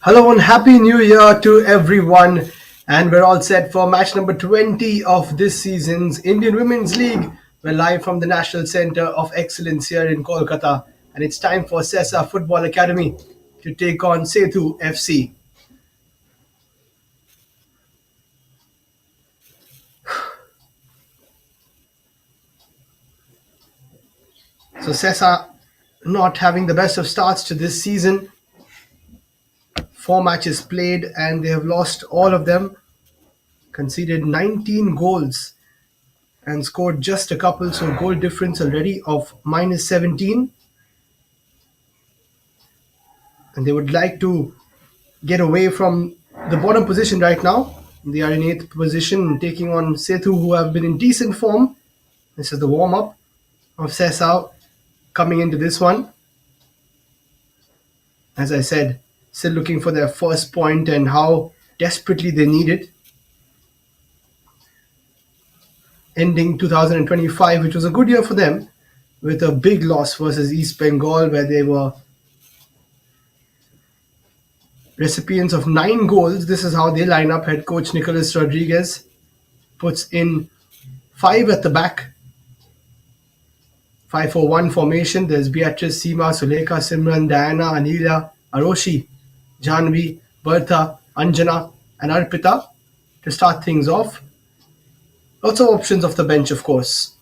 Hello and happy new year to everyone. And we're all set for match number 20 of this season's Indian Women's League. We're live from the National Centre of Excellence here in Kolkata. And it's time for Sesa Football Academy to take on Sethu FC. So Sesa not having the best of starts to this season. 4 matches played and they have lost all of them. Conceded 19 goals and scored just a couple, so goal difference already of minus 17. And they would like to get away from the bottom position right now. They are in 8th position, taking on Sethu, who have been in decent form. This is the warm-up of Sesa coming into this one. As I said, still looking for their first point and how desperately they need it. Ending 2025, which was a good year for them, with a big loss versus East Bengal, where they were recipients of 9 goals. This is how they line up. Head coach Nicholas Rodriguez puts in 5 at the back. 5-4-1 formation. There's Beatrice, Seema, Sulekha, Simran, Diana, Anila, Aroshi, Janvi, Bertha, Anjana, and Arpita to start things off. Lots of options off the bench, of course.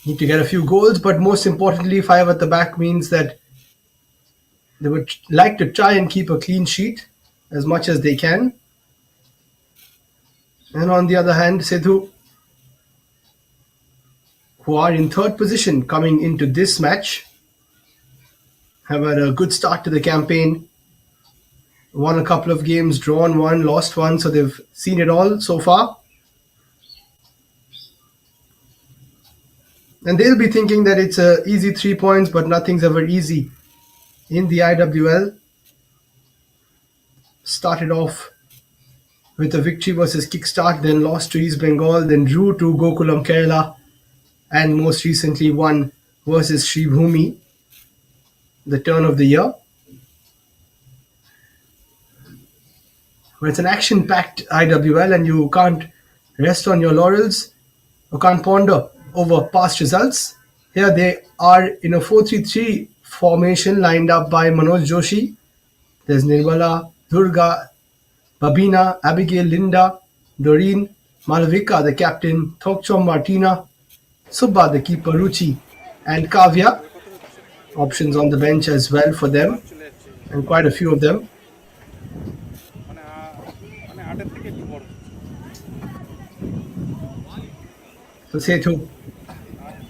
Need to get a few goals, but most importantly, 5 at the back means that they would like to try and keep a clean sheet as much as they can. And on the other hand, Sethu, who are in 3rd position coming into this match, have had a good start to the campaign. Won a couple of games, drawn one, lost one, so they've seen it all so far. And they'll be thinking that it's a easy 3 points, but nothing's ever easy in the IWL. Started off with a victory versus Kickstart, then lost to East Bengal, then drew to Gokulam Kerala, and most recently won versus Sri Bhumi, the turn of the year. Where it's an action-packed IWL and you can't rest on your laurels or can't ponder over past results. Here they are in a 4-3-3 formation lined up by Manoj Joshi. There's Nirmala, Durga, Babina, Abigail, Linda, Doreen, Malavika, the captain, Thokchom, Martina, Subba, the keeper, Ruchi, and Kavya. Options on the bench as well for them, and quite a few of them. So Sethu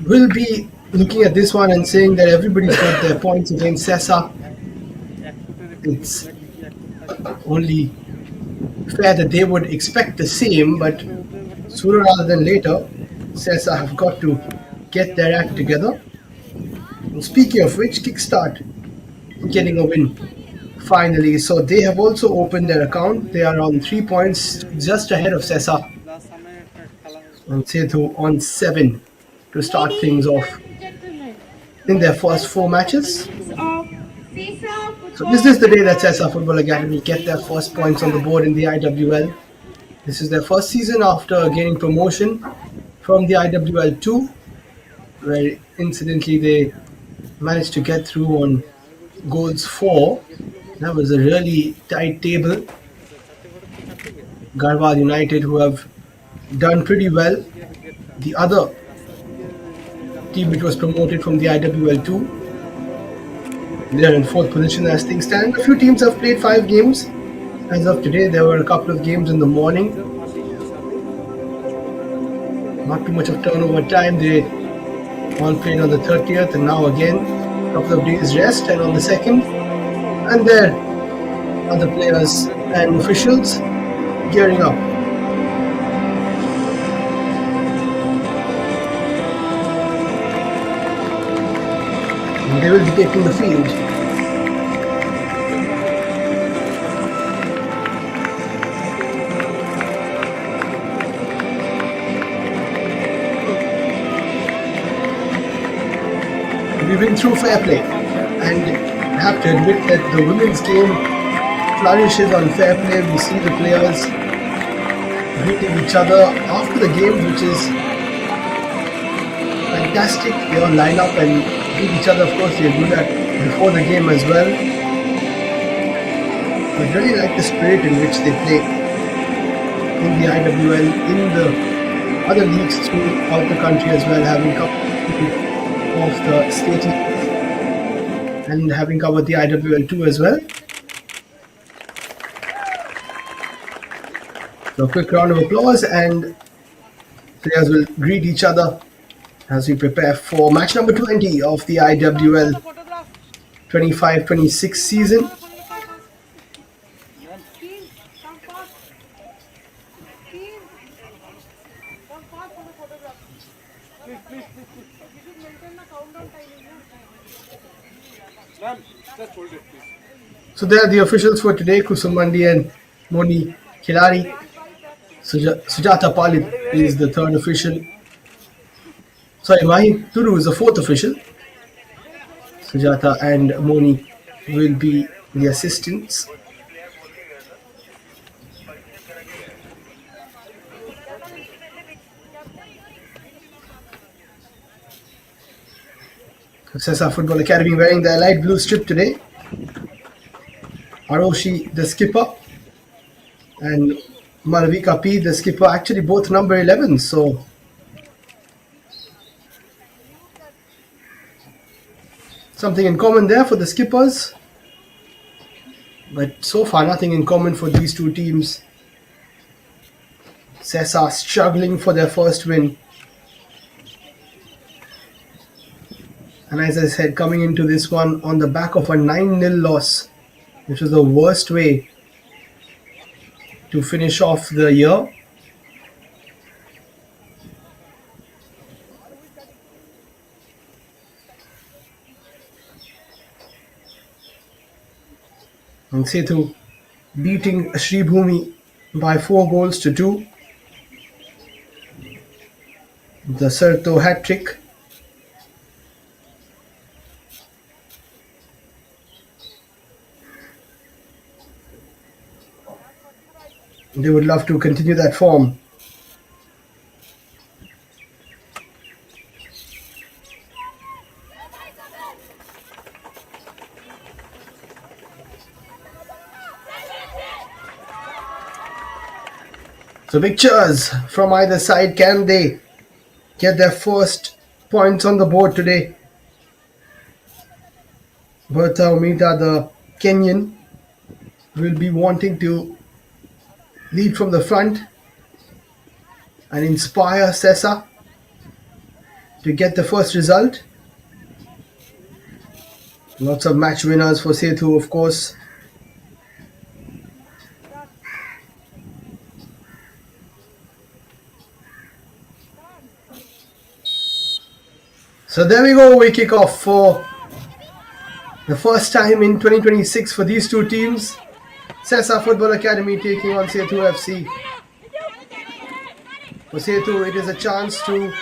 will be looking at this one and saying that everybody's got their points against Sesa. It's only fair that they would expect the same, but sooner rather than later, Sesa have got to get their act together. And speaking of which, Kickstart getting a win finally. So they have also opened their account. They are on 3 points, just ahead of Sesa. And Sethu on 7 to start things off in their first 4 matches. So this is the day that Sesa Football Academy get their first points on the board in the IWL. This is their first season after gaining promotion from the IWL 2, where incidentally they managed to get through on goals 4. That was a really tight table. Garhwal United, who have done pretty well. The other team which was promoted from the IWL 2, they are in 4th position as things stand. A few teams have played 5 games. As of today, there were a couple of games in the morning. Not too much of turnover time. They all played on the 30th and now again a couple of days rest, and on the 2nd. And there are the players and officials gearing up. And they will be taking the field. win through fair play. And I have to admit that the women's game flourishes on fair play. We see the players greeting each other after the game, which is fantastic. They all line up and greet each other. Of course, they do that before the game as well. I really like the spirit in which they play in the IWL, in the other leagues throughout the country as well, having covered of the state and having covered the IWL too as well. So a quick round of applause, and players will greet each other as we prepare for match number 20 of the IWL 25-26 season. So there are the officials for today, Kusumandi and Moni Khilari. Sujata Palit is the third official. Sorry, Mahi Turu is the fourth official. Sujata and Moni will be the assistants. Sesa Football Academy wearing their light blue strip today. Aroshi, the skipper, and Malavika P, the skipper, actually both number 11. So something in common there for the skippers. But so far, nothing in common for these two teams. Sesa struggling for their first win. And as I said, coming into this one on the back of a 9-0 loss, which was the worst way to finish off the year. And Sethu beating Shribhumi by 4 goals to 2. The Serto hat-trick. They would love to continue that form. So big cheers from either side. Can they get their first points on the board today? Bertha Omita, the Kenyan, will be wanting to lead from the front and inspire Sesa to get the first result. Lots of match winners for Sethu, of course. So there we go, we kick off for the first time in 2026 for these two teams. Sesa Football Academy taking on Sethu FC. For Sethu, it is a chance to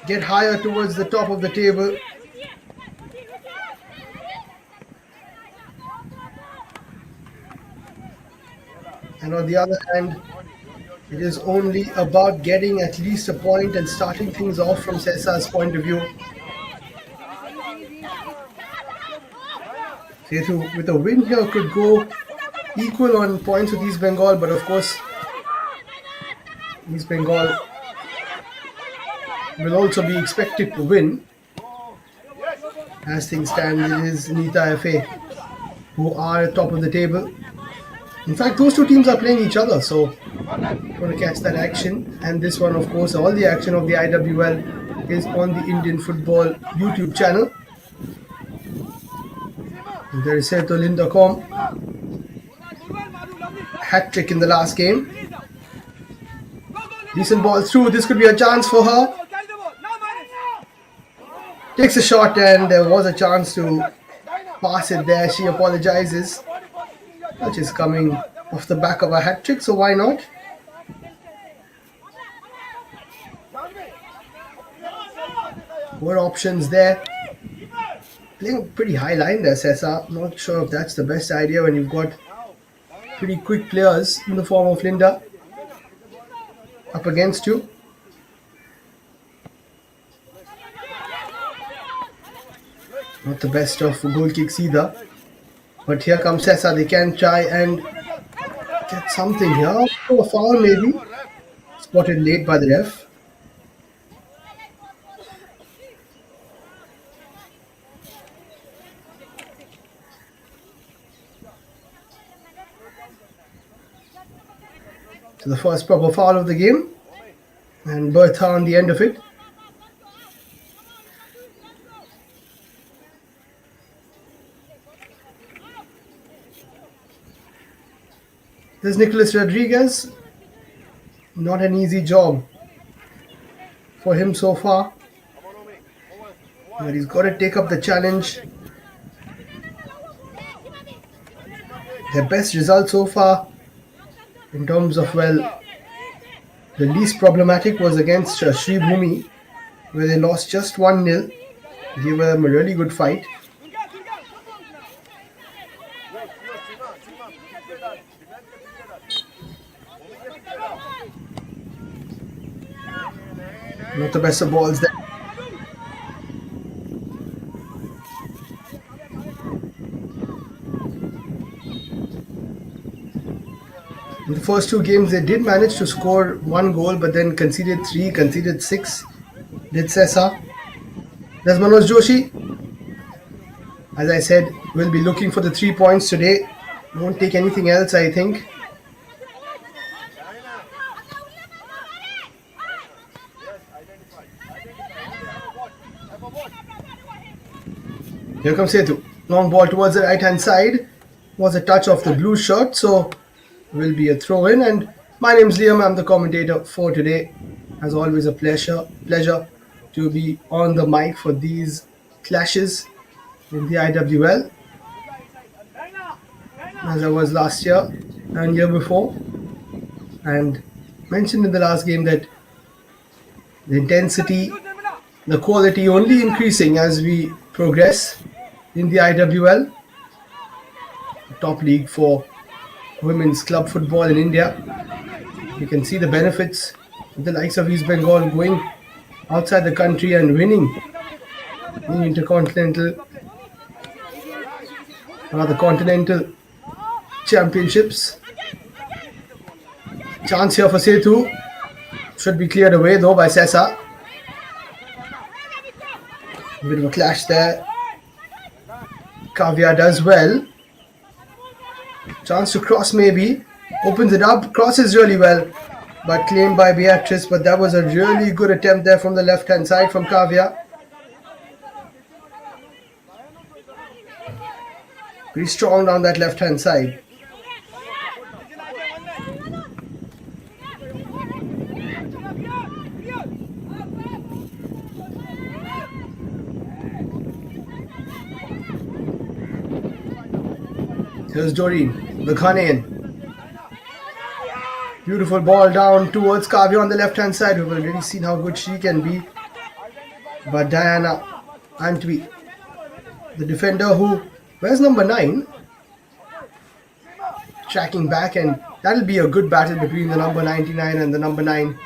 get higher towards the top of the table. And on the other hand, it is only about getting at least a point and starting things off from Sesa's point of view. Sethu with a win here could go equal on points with East Bengal, but of course East Bengal will also be expected to win. As things stand, it is Nita FA who are at top of the table. In fact, those two teams are playing each other, so going to catch that action. And this one, of course, all the action of the IWL is on the Indian Football YouTube channel. There is Sethu Lindacom. Hat-trick in the last game. Decent ball through. This could be a chance for her. Takes a shot, and there was a chance to pass it there. She apologizes, which is coming off the back of a hat-trick, so why not? More options there. playing a pretty high line there, Sesa. Not sure if that's the best idea when you've got pretty quick players in the form of Linda up against you. Not the best of goal kicks either. But here comes Sesa. They can try and get something here. Oh, a foul maybe. Spotted late by the ref. So the first proper foul of the game. And Bertha on the end of it. This is Nicholas Rodriguez. Not an easy job for him so far. But he's got to take up the challenge. Their best result so far in terms of, well, the least problematic was against Sri Bhumi, where they lost just 1-0. Gave them a really good fight. Not the best of balls there. In the first two games, they did manage to score one goal, but then conceded 3, conceded 6. Did Sesa. There's Manoj Joshi. As I said, we'll be looking for the 3 points today. Won't take anything else, I think. Here comes Sethu. Long ball towards the right hand side. Was a touch of the blue shirt, so will be a throw in. And my name's Liam. I'm the commentator for today. As always, a pleasure to be on the mic for these clashes in the IWL, as I was last year and year before. And mentioned in the last game that the intensity, the quality only increasing as we progress in the IWL, top league for women's club football in India. You can see the benefits of the likes of East Bengal going outside the country and winning in intercontinental or the continental championships. Chance here for Sethu. Should be cleared away though by Sesa. A bit of a clash there. Kavya does well. Chance to cross maybe. Opens it up. Crosses really well. But claimed by Beatrice. But that was a really good attempt there from the left hand side from Kavya. Pretty strong down that left hand side. Here's Doreen, the Ghanaian. Beautiful ball down towards Kavya on the left hand side. We've already seen how good she can be. But Diana Antwi, the defender who, where's number 9? Tracking back, and that'll be a good battle between the number 99 and the number 9.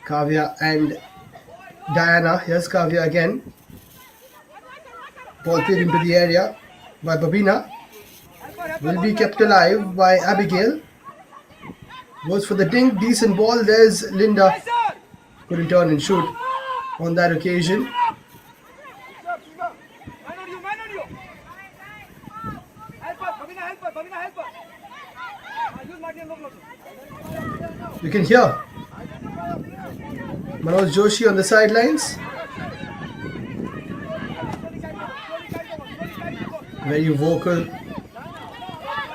Kavya and Diana. Here's Kavya again. Ball played into the area by Babina. Will be kept alive by Abigail. Goes for the dink. Decent ball. There's Linda. Couldn't turn and shoot on that occasion. You can hear Manoj Joshi on the sidelines. Very vocal.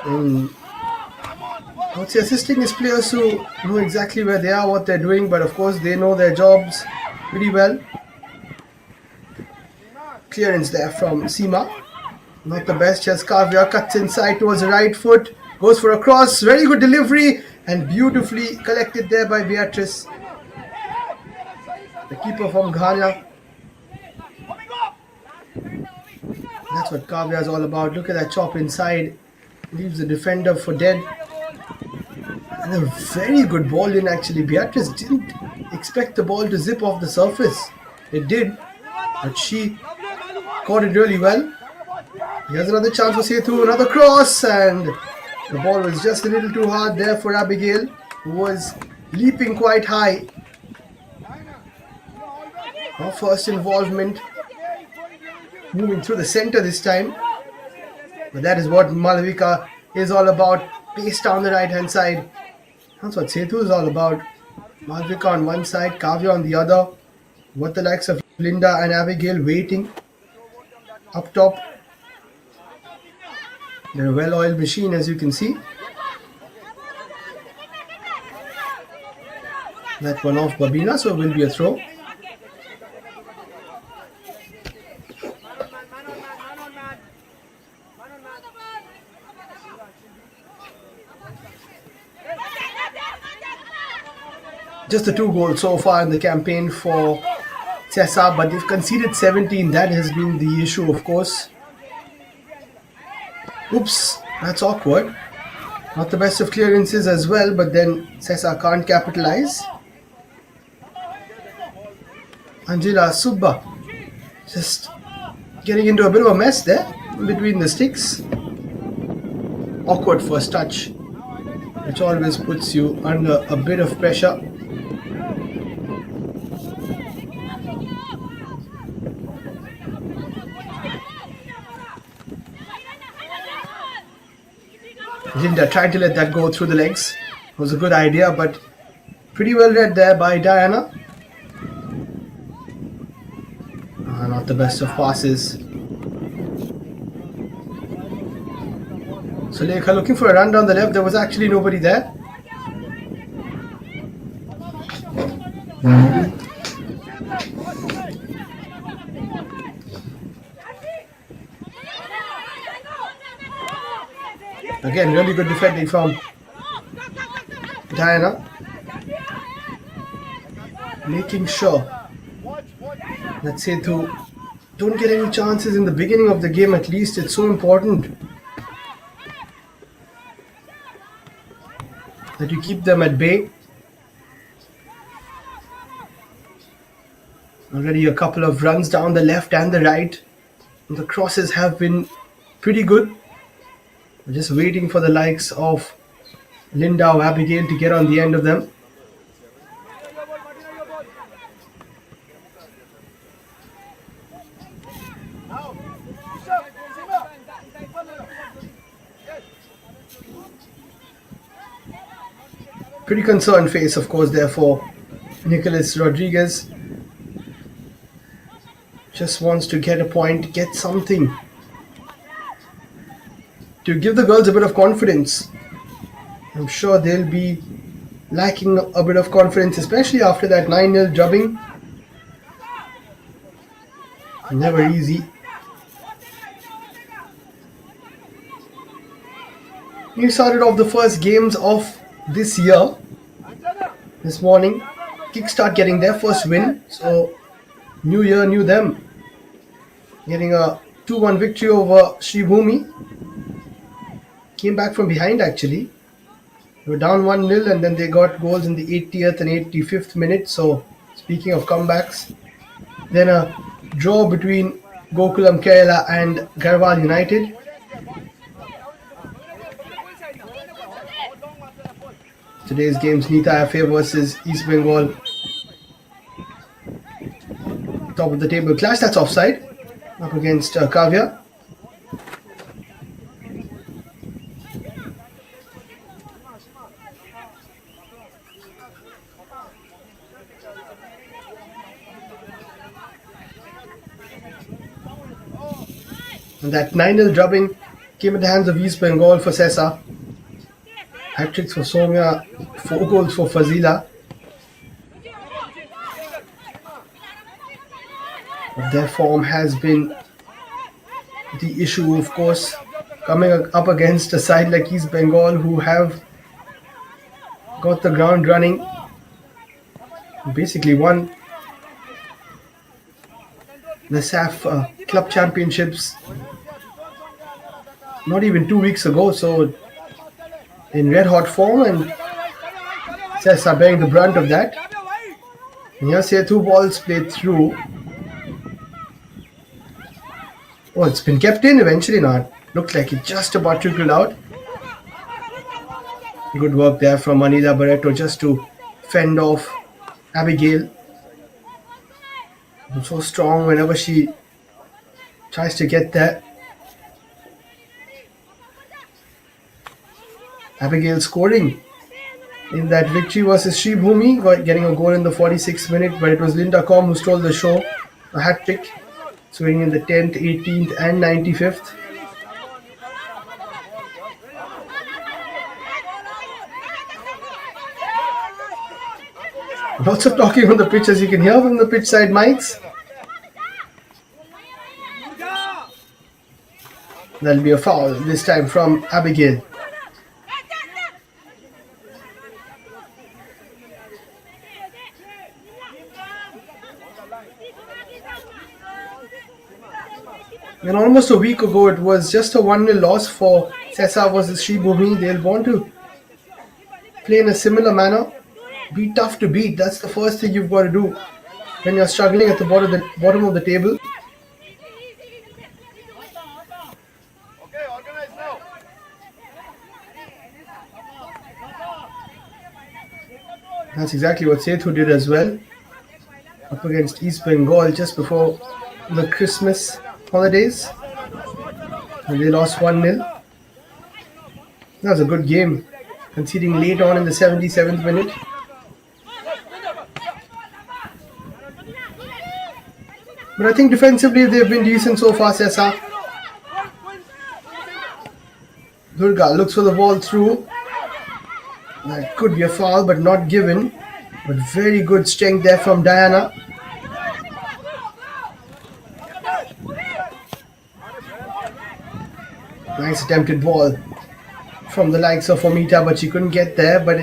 I would say assisting his players who know exactly where they are, what they're doing, but of course they know their jobs pretty well. Clearance there from Seema. Not the best. Just Kavya cuts inside towards the right foot. Goes for a cross. Very good delivery and beautifully collected there by Beatrice, the keeper from Ghana. That's what Kavya is all about. Look at that chop inside. Leaves the defender for dead. And a very good ball in actually. Beatrice didn't expect the ball to zip off the surface. It did. But she caught it really well. Here's another chance for Sethu. Another cross. And the ball was just a little too hard there for Abigail, who was leaping quite high. Her first involvement. Moving through the center this time. But that is what Malavika is all about. Pace down the right hand side. That's what Sethu is all about. Malavika on one side, Kavya on the other. What the likes of Linda and Abigail waiting up top. They're a well-oiled machine, as you can see. That one off Babina, so it will be a throw. Just the 2 goals so far in the campaign for Sesa, but they've conceded 17. That has been the issue, of course. Oops, that's awkward. Not the best of clearances as well, but then Sesa can't capitalize. Angela Subba just getting into a bit of a mess there between the sticks. Awkward first touch, which always puts you under a bit of pressure. Linda tried to let that go through the legs. It was a good idea, but pretty well read there by Diana. Not the best of passes. Sulekha looking for a run down the left. There was actually nobody there. Again, really good defending from Diana. Making sure that Sethu don't get any chances in the beginning of the game at least. It's so important that you keep them at bay. Already a couple of runs down the left and the right. The crosses have been pretty good. We're just waiting for the likes of Linda or Abigail to get on the end of them. Pretty concerned face, of course, there for Nicholas Rodriguez. Just wants to get a point, get something to give the girls a bit of confidence. I'm sure they'll be lacking a bit of confidence, especially after that 9-0 drubbing. Never easy. We started off the first games of this year, this morning. Kickstart getting their first win, so new year, new them. Getting a 2-1 victory over Sri Bhumi. Came back from behind actually. They were down 1-0 and then they got goals in the 80th and 85th minute. So speaking of comebacks, then a draw between Gokulam Kerala and Garhwal United. Today's games, Nita AIFF versus East Bengal. Top of the table clash, that's offside. Up against Kavya. And that 9-0 drubbing came at the hands of East Bengal for Sesa. Hat-tricks for Soumya, 4 goals for Fazila. But their form has been the issue, of course, coming up against a side like East Bengal who have got the ground running. Basically won the SAF Club Championships not even 2 weeks ago. So in red hot form, and Sesa bearing the brunt of that. And here Sethu balls played through. Oh, it's been kept in eventually not. Looked like it just about trickled out. Good work there from Anita Barreto just to fend off Abigail. So strong whenever she tries to get there. Abigail scoring in that victory versus Sri Bhumi, getting a goal in the 46th minute, but it was Linda Com who stole the show. A hat trick, scoring in the 10th, 18th, and 95th. Lots of talking on the pitch, as you can hear from the pitch side mics. That'll be a foul this time from Abigail. And almost a week ago, it was just a 1-0 loss for Sesa versus Sri Bhumi. They'll want to play in a similar manner. Be tough to beat. That's the first thing you've got to do when you're struggling at the bottom of the table. That's exactly what Sethu did as well. Up against East Bengal just before the Christmas holidays. And they lost 1-0. That was a good game, conceding late on in the 77th minute. But I think defensively they've been decent so far, Sesa. Durga looks for the ball through. That could be a foul, but not given. But very good strength there from Diana. Nice attempted ball from the likes of Amita, but she couldn't get there. But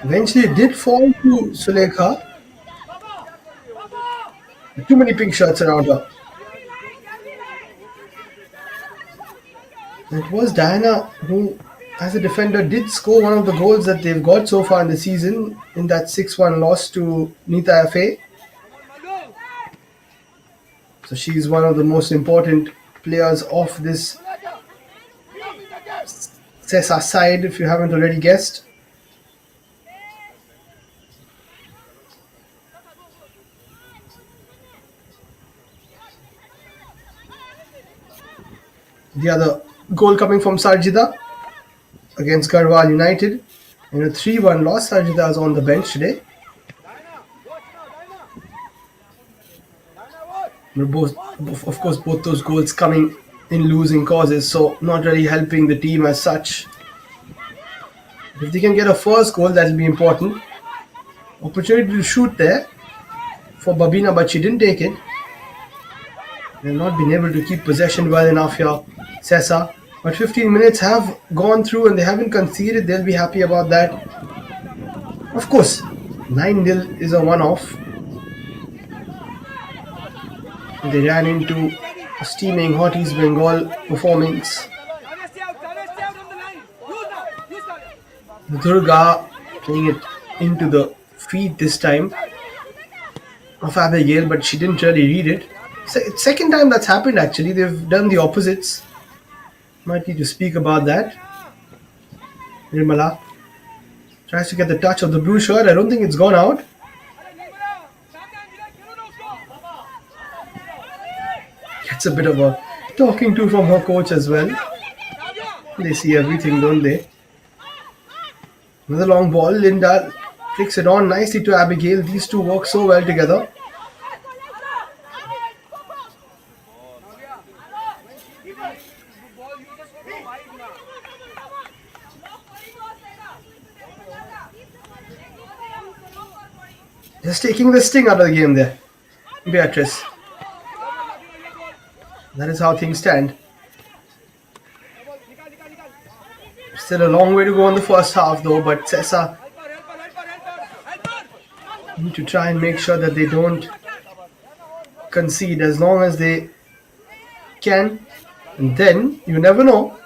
eventually it did fall to Sulekha. Too many pink shirts around her. It was Diana who, as a defender, did score one of the goals that they've got so far in the season in that 6-1 loss to Nita FA. So she's one of the most important players of this Sesa side, if you haven't already guessed. The other goal coming from Sarjita against Garhwal United. In a 3-1 loss, Sarjita is on the bench today. But of course, both those goals coming in losing causes, so not really helping the team as such. If they can get a first goal, that will be important. Opportunity to shoot there for Babina, but she didn't take it. They've not been able to keep possession well enough here, Sesa. But 15 minutes have gone through and they haven't conceded. They'll be happy about that. Of course, 9-0 is a one-off. They ran into a steaming hot East Bengal performance. Durga playing it into the feet this time of Abigail, but she didn't really read it. Second time that's happened actually. They've done the opposites. Might need to speak about that. Nirmala tries to get the touch of the blue shirt. I don't think it's gone out. Gets a bit of a talking to from her coach as well. They see everything, don't they? Another long ball. Linda flicks it on nicely to Abigail. These two work so well together. Just taking the sting out of the game there, Beatrice. That is how things stand. Still a long way to go in the first half though, but Sesa need to try and make sure that they don't concede as long as they can. And then, you never know,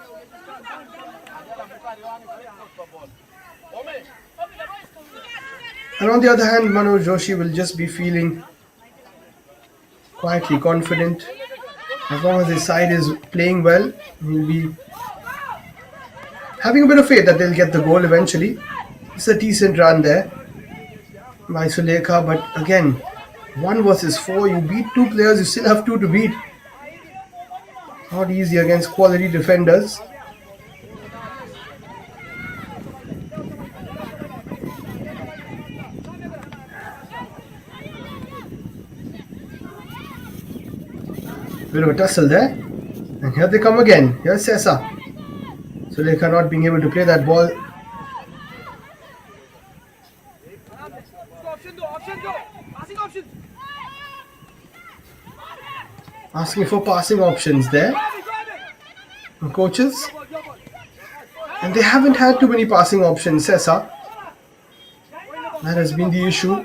And on the other hand, Manoj Joshi will just be feeling quietly confident. As long as his side is playing well, he'll be having a bit of faith that they'll get the goal eventually. It's a decent run there by Sulekha, but again, 1 versus 4, you beat two players, you still have two to beat. Not easy against quality defenders. Bit of a tussle there. And here they come again. Here's Sesa. Sulekha not being able to play that ball. Asking for passing options there. The coaches. And they haven't had too many passing options, Sesa. That has been the issue.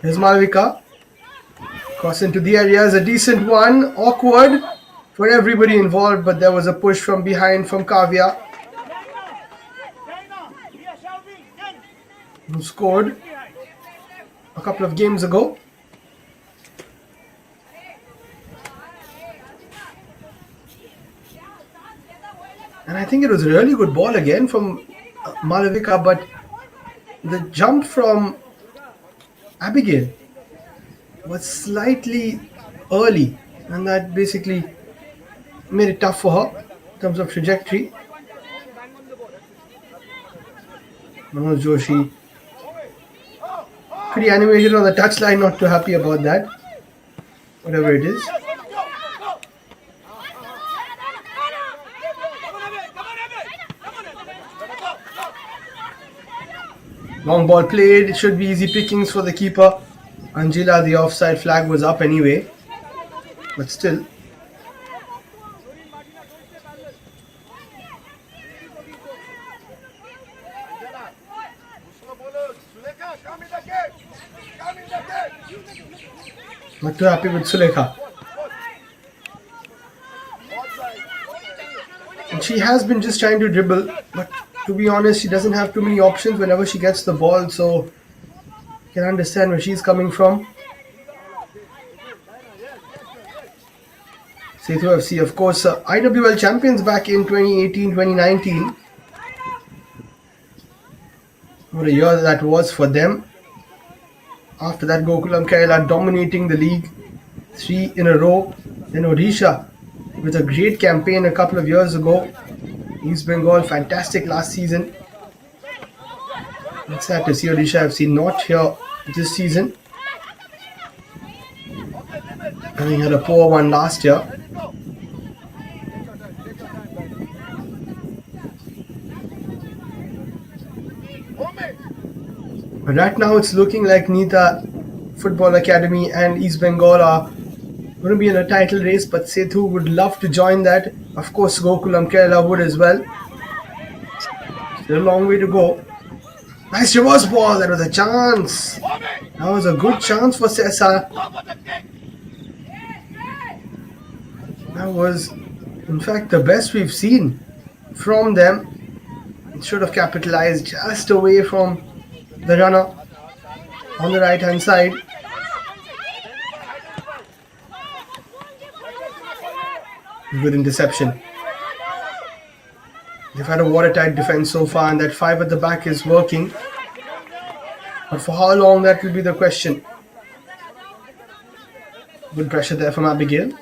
Here's Malvika. Cross into the area is a decent one. Awkward for everybody involved, but there was a push from behind from Kavya, who scored a couple of games ago. And I think it was a really good ball again from Malavika, but the jump from Abigail was slightly early, and that basically made it tough for her in terms of trajectory. Manoj Joshi pretty animated on the touchline, not too happy about that. Whatever it is. Long ball played, it should be easy pickings for the keeper. Angela, the offside flag was up anyway, but still. Not too happy with Sulekha. And she has been just trying to dribble, but to be honest, she doesn't have too many options whenever she gets the ball, so you can understand where she's coming from. Sethu FC, of course, IWL champions back in 2018-2019. What a year that was for them. After that, Gokulam Kerala dominating the league 3 in a row. Then Odisha with a great campaign a couple of years ago. East Bengal, fantastic last season. It's sad to see Odisha FC not here this season. Having had a poor one last year. But right now it's looking like Nita Football Academy and East Bengal are going to be in a title race, but Sethu would love to join that. Of course, Gokulam Kerala would as well. Still a long way to go. Nice reverse ball. That was a chance. That was a good chance for Sesa. That was, in fact, the best we've seen from them. It should have capitalized just away from the runner on the right hand side. Good interception. They've had a watertight defense so far, and that 5 at the back is working. But for how long, that will be the question. Good pressure there from Abigail.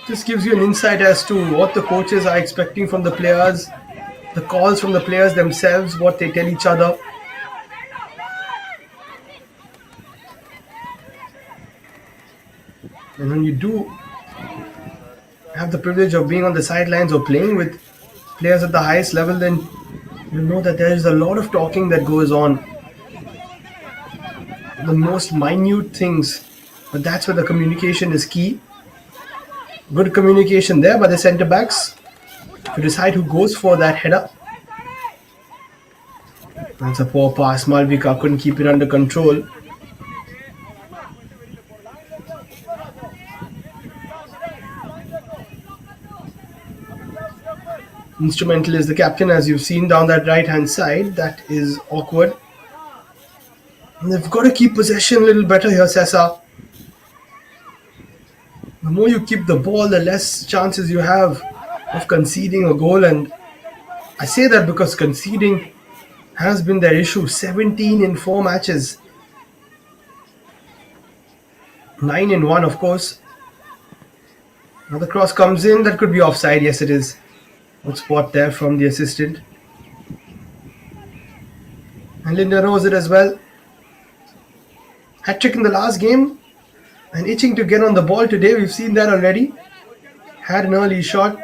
This gives you an insight as to what the coaches are expecting from the players, the calls from the players themselves, what they tell each other. And when you do have the privilege of being on the sidelines or playing with players at the highest level, then you know that there is a lot of talking that goes on. The most minute things, but that's where the communication is key. Good communication there by the centre backs to decide who goes for that header. That's a poor pass. Malvika couldn't keep it under control. Instrumental is the captain, as you've seen down that right hand side. That is awkward. And they've got to keep possession a little better here, Sesa. The more you keep the ball, the less chances you have of conceding a goal. And I say that because conceding has been their issue. 17 in 4 matches. 9 in 1, of course. Now the cross comes in. That could be offside. Yes, it is. Good spot there from the assistant. And Linda knows it as well. Hat-trick in the last game. And itching to get on the ball today. We've seen that already. Had an early shot.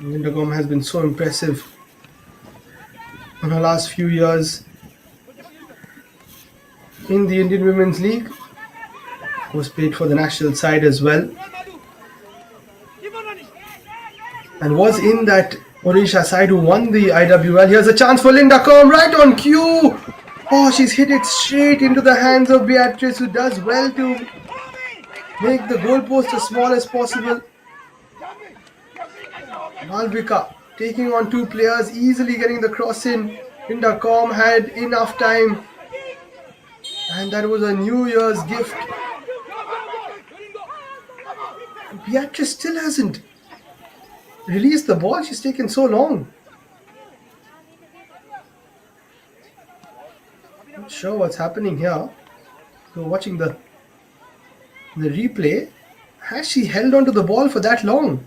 Linda Gom has been so impressive in her last few years in the Indian Women's League. Was played for the national side as well. And was in that Odisha side who won the IWL. Here's a chance for Linda Gom, right on cue. Oh, she's hit it straight into the hands of Beatrice, who does well to make the goalpost as small as possible. Malvika taking on 2 players, easily getting the cross in. Linda Gom had enough time. And that was a New Year's gift. Beatrice still hasn't released the ball. She's taken so long. Not sure what's happening here. So watching the replay. Has she held on to the ball for that long?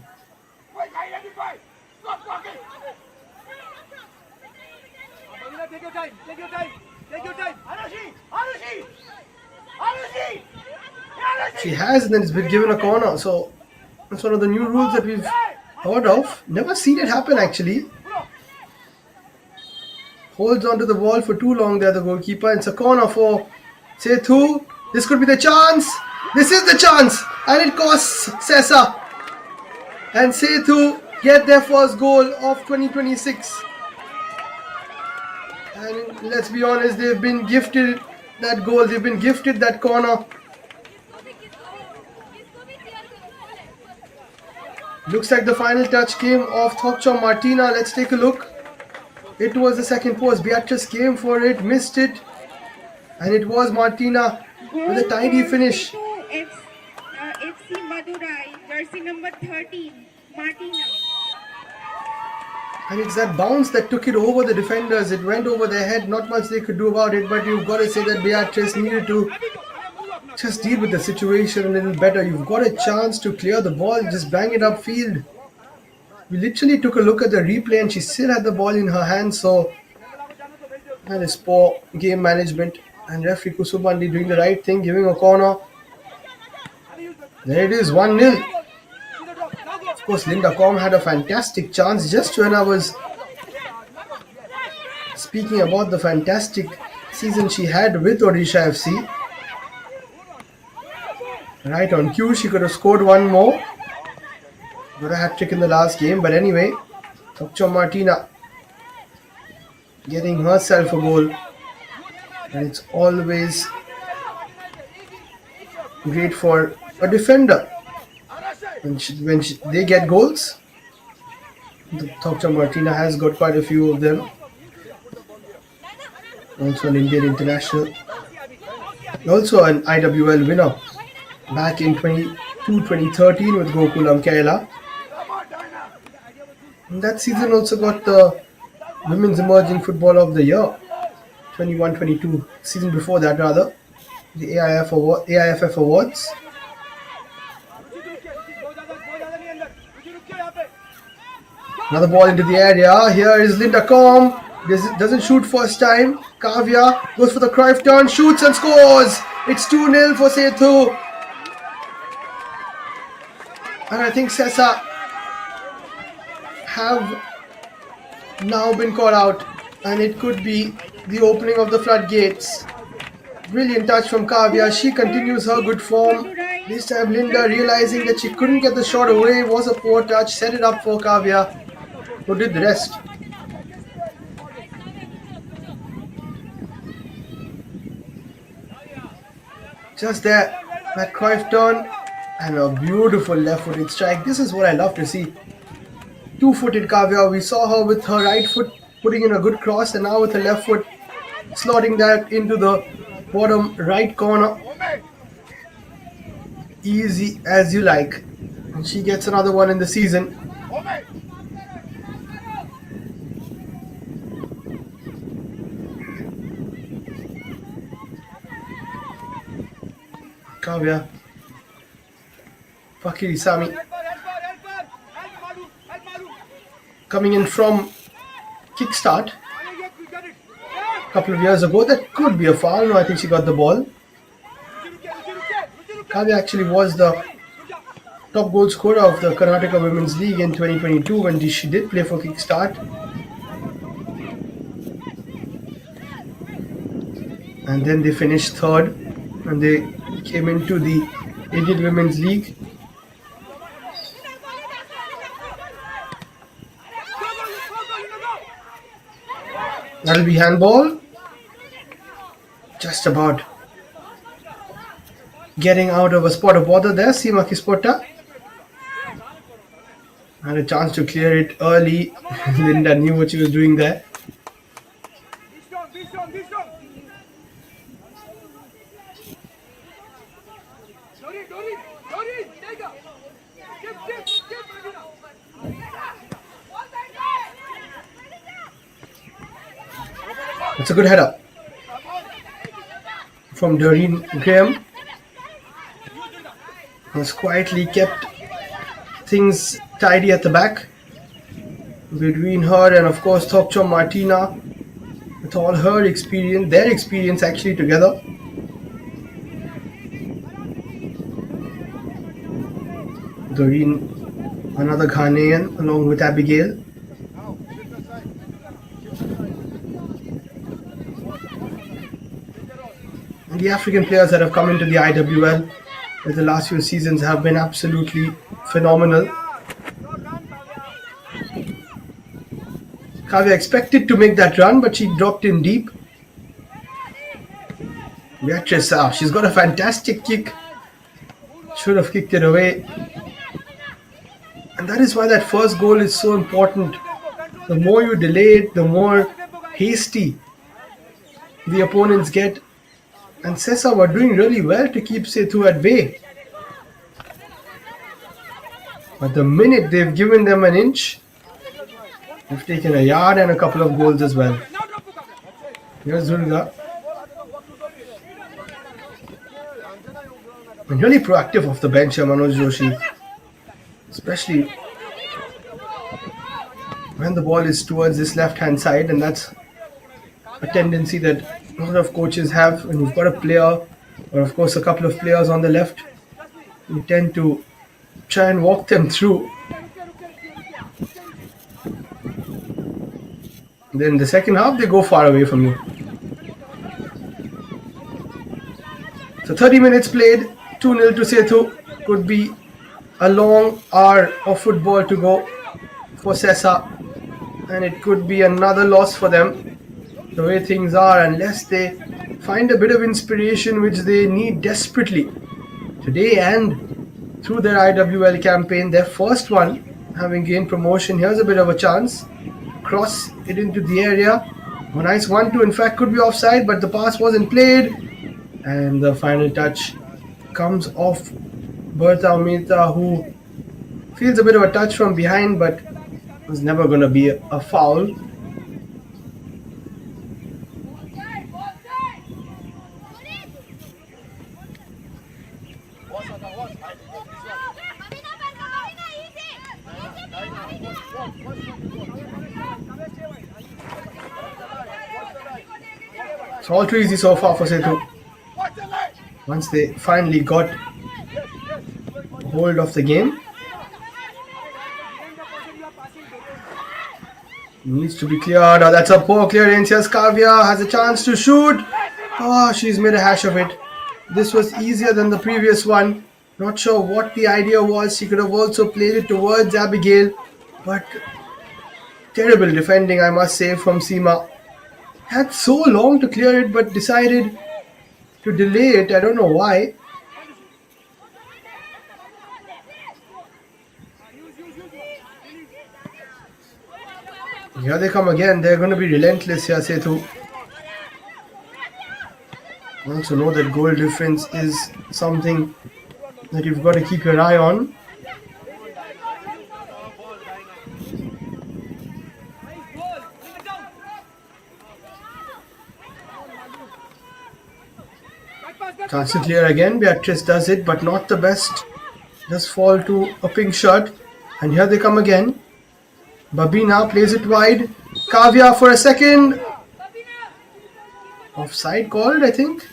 She has, and then it's been given a corner. So that's one of the new rules that we've heard of. Never seen it happen actually. Holds onto the ball for too long there, the goalkeeper. It's a corner for Sethu. This could be the chance. This is the chance. And it costs Sesa. And Sethu get their first goal of 2026. And let's be honest, they've been gifted that goal. They've been gifted that corner. Looks like the final touch came off Thokcham Martina. Let's take a look. It was the second post. Beatrice came for it, missed it. And it was Martina with a tidy finish. FC Madurai, jersey number 13, Martina. And it's that bounce that took it over the defenders. It went over their head. Not much they could do about it. But you've got to say that Beatrice needed to just deal with the situation a little better. You've got a chance to clear the ball. Just bang it upfield. We literally took a look at the replay and she still had the ball in her hands. So that is poor game management. And referee Kusubandi doing the right thing, giving a corner. There it is, 1-0. Of course, Linda Gom had a fantastic chance. Just when I was speaking about the fantastic season she had with Odisha FC. Right on cue, she could have scored one more. Got a hat-trick in the last game, but anyway, Thokcham Martina getting herself a goal. And it's always great for a defender when they get goals. Thokcham Martina has got quite a few of them. Also an Indian international. Also an IWL winner back in 2013 with Gokulam Kerala. And that season also got the Women's Emerging Footballer of the Year. 21-22, season before that rather, the AIFF Awards. Another ball into the area. Here is Linda Gom. Doesn't shoot first time. Kavya goes for the Cruyff turn, shoots and scores. It's 2-0 for Sethu. And I think Sesa have now been called out. And it could be the opening of the floodgates. Brilliant touch from Kavya. She continues her good form. This time Linda, realizing that she couldn't get the shot away, was a poor touch. Set it up for Kavya, who did the rest. Just there, that Cruyff turn. And a beautiful left-footed strike. This is what I love to see. Two-footed Kavya. We saw her with her right foot putting in a good cross, and now with her left foot slotting that into the bottom right corner. Easy as you like. And she gets another one in the season. Kavya. Fakiri Sami. Coming in from kickstart. A couple of years ago. That could be a foul. No, I think she got the ball. Kavya actually was the top goal scorer of the Karnataka Women's League in 2022 when she did play for Kickstart. And then they finished third and they came into the Indian Women's League. That'll be handball. Just about getting out of a spot of bother there. Seema Kispota had a chance to clear it early. Linda knew what she was doing there. It's a good header from Doreen Graham. Has quietly kept things tidy at the back between her and of course Thokchom Martina with all her experience, their experience actually together. Doreen, another Ghanaian along with Abigail. And the African players that have come into the IWL in the last few seasons have been absolutely phenomenal. Kavya expected to make that run, but she dropped in deep. Beatrice, she's got a fantastic kick. Should have kicked it away. And that is why that first goal is so important. The more you delay it, the more hasty the opponents get. And Sesa were doing really well to keep Sethu at bay. But the minute they've given them an inch, they've taken a yard and a couple of goals as well. Here's Durga. And really proactive off the bench here, Manoj Joshi. Especially when the ball is towards this left-hand side, and that's a tendency that a lot of coaches have when you've got a player or of course a couple of players on the left. You tend to try and walk them through. Then the second half they go far away from you. So 30 minutes played, 2-0 to Sethu. Could be a long hour of football to go for Sesa, and it could be another loss for them the way things are, unless they find a bit of inspiration which they need desperately today and through their IWL campaign, their first one, having gained promotion. Here's a bit of a chance, cross it into the area, a nice 1-2, in fact could be offside, but the pass wasn't played, and the final touch comes off Bertha Mehta, who feels a bit of a touch from behind, but was never going to be a foul. It's all too easy so far for Sethu. Once they finally got hold of the game, needs to be cleared. Oh, that's a poor clearance. Yes, Kavya has a chance to shoot. Oh, she's made a hash of it. This was easier than the previous one. Not sure what the idea was. She could have also played it towards Abigail, but terrible defending, I must say, from Seema. Had so long to clear it, but decided to delay it. I don't know why. Here they come again. They're going to be relentless here, Sethu. Also know that goal difference is something that you've got to keep your eye on. Chance to clear again. Beatrice does it, but not the best. Does fall to a pink shot. And here they come again. Babina plays it wide. Kavya for a second. Offside called, I think.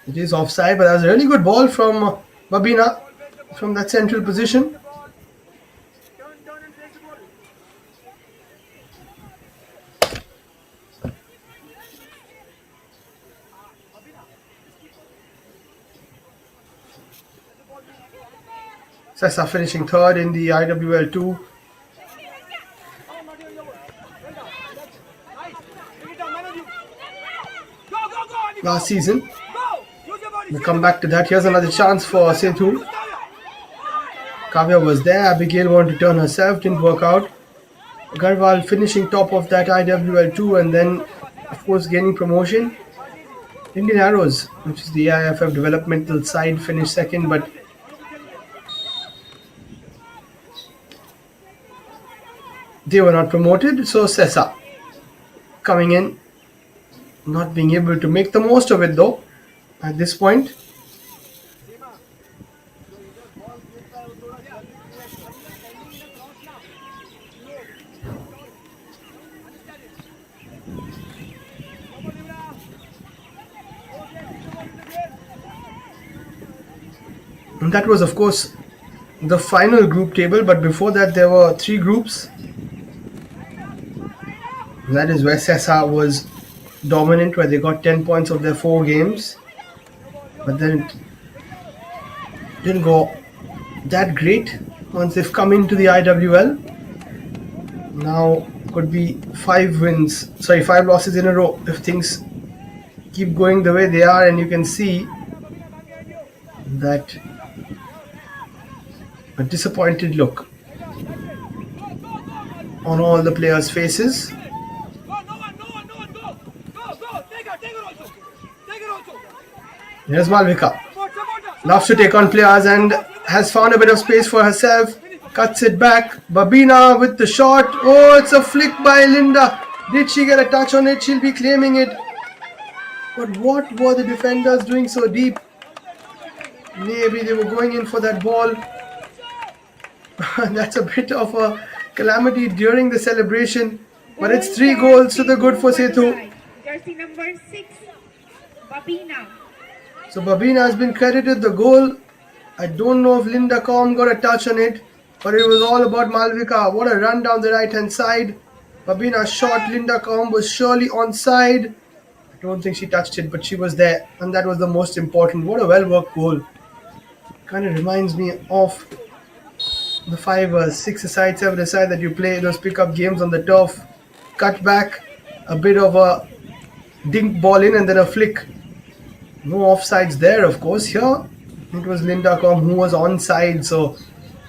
It is offside, but that was a really good ball from Babina from that central position. Sesa finishing third in the IWL 2. Last season. We'll come back to that. Here's another chance for Sethu. Kavya was there. Abigail wanted to turn herself. Didn't work out. Garwal finishing top of that IWL 2 and then, of course, gaining promotion. Indian Arrows, which is the AIFF developmental side, finished second, but they were not promoted. So Sesa coming in, not being able to make the most of it though at this point. And that was, of course, the final group table, but before that there were 3 groups. That is where Sesa was dominant, where they got 10 points of their 4 games. But then it didn't go that great once they've come into the IWL. Now could be 5 losses in a row if things keep going the way they are, and you can see that a disappointed look on all the players' faces. Here's Malvika. Loves to take on players and has found a bit of space for herself. Cuts it back. Babina with the shot. Oh, it's a flick by Linda. Did she get a touch on it? She'll be claiming it. But what were the defenders doing so deep? Maybe they were going in for that ball. That's a bit of a calamity during the celebration. But it's 3 goals to the good for Sethu. Jersey number 6, Babina. So Babina has been credited the goal. I don't know if Linda Com got a touch on it, but it was all about Malvika. What a run down the right hand side. Babina shot. Linda Com was surely onside. I don't think she touched it, but she was there, and that was the most important. What a well worked goal. Kind of reminds me of the 6-a-side, 7-a-side that you play those pickup games on the turf. Cut back, a bit of a dink ball in, and then a flick. No offsides there, of course. Here it was Linda Com who was onside, so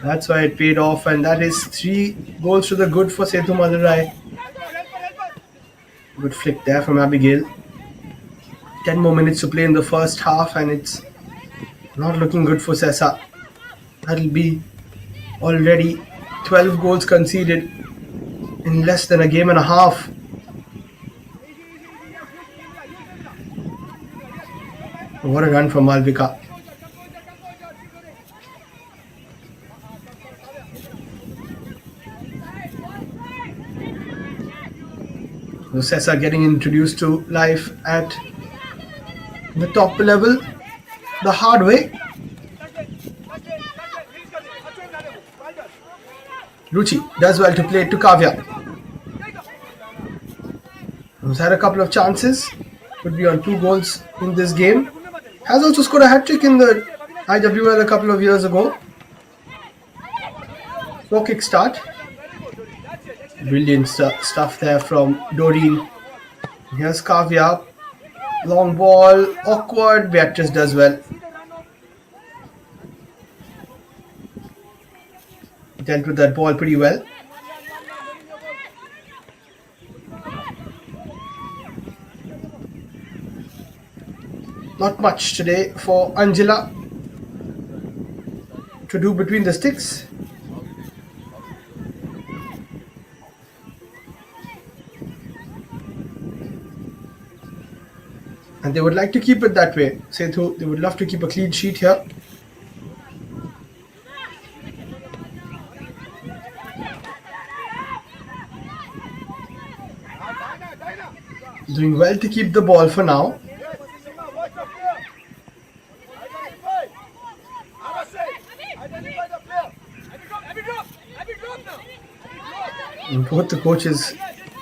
that's why it paid off, and that is 3 goals to the good for Sethu Madurai. Good flick there from Abigail. 10 more minutes to play in the first half, and it's not looking good for Sesa. That'll be already 12 goals conceded in less than a game and a half. What a run from Malvika. So Sesa getting introduced to life at the top level the hard way. Ruchi does well to play it to Kavya. He's had a couple of chances. Could be on 2 goals in this game. Has also scored a hat-trick in the IWL a couple of years ago. 4-kick start. Brilliant stuff there from Doreen. Here's Kavya. Long ball. Awkward. Beatrice does well. dealt with that ball pretty well. Not much today for Angela to do between the sticks. And they would like to keep it that way. Sethu, they would love to keep a clean sheet here. Doing well to keep the ball for now. And both the coaches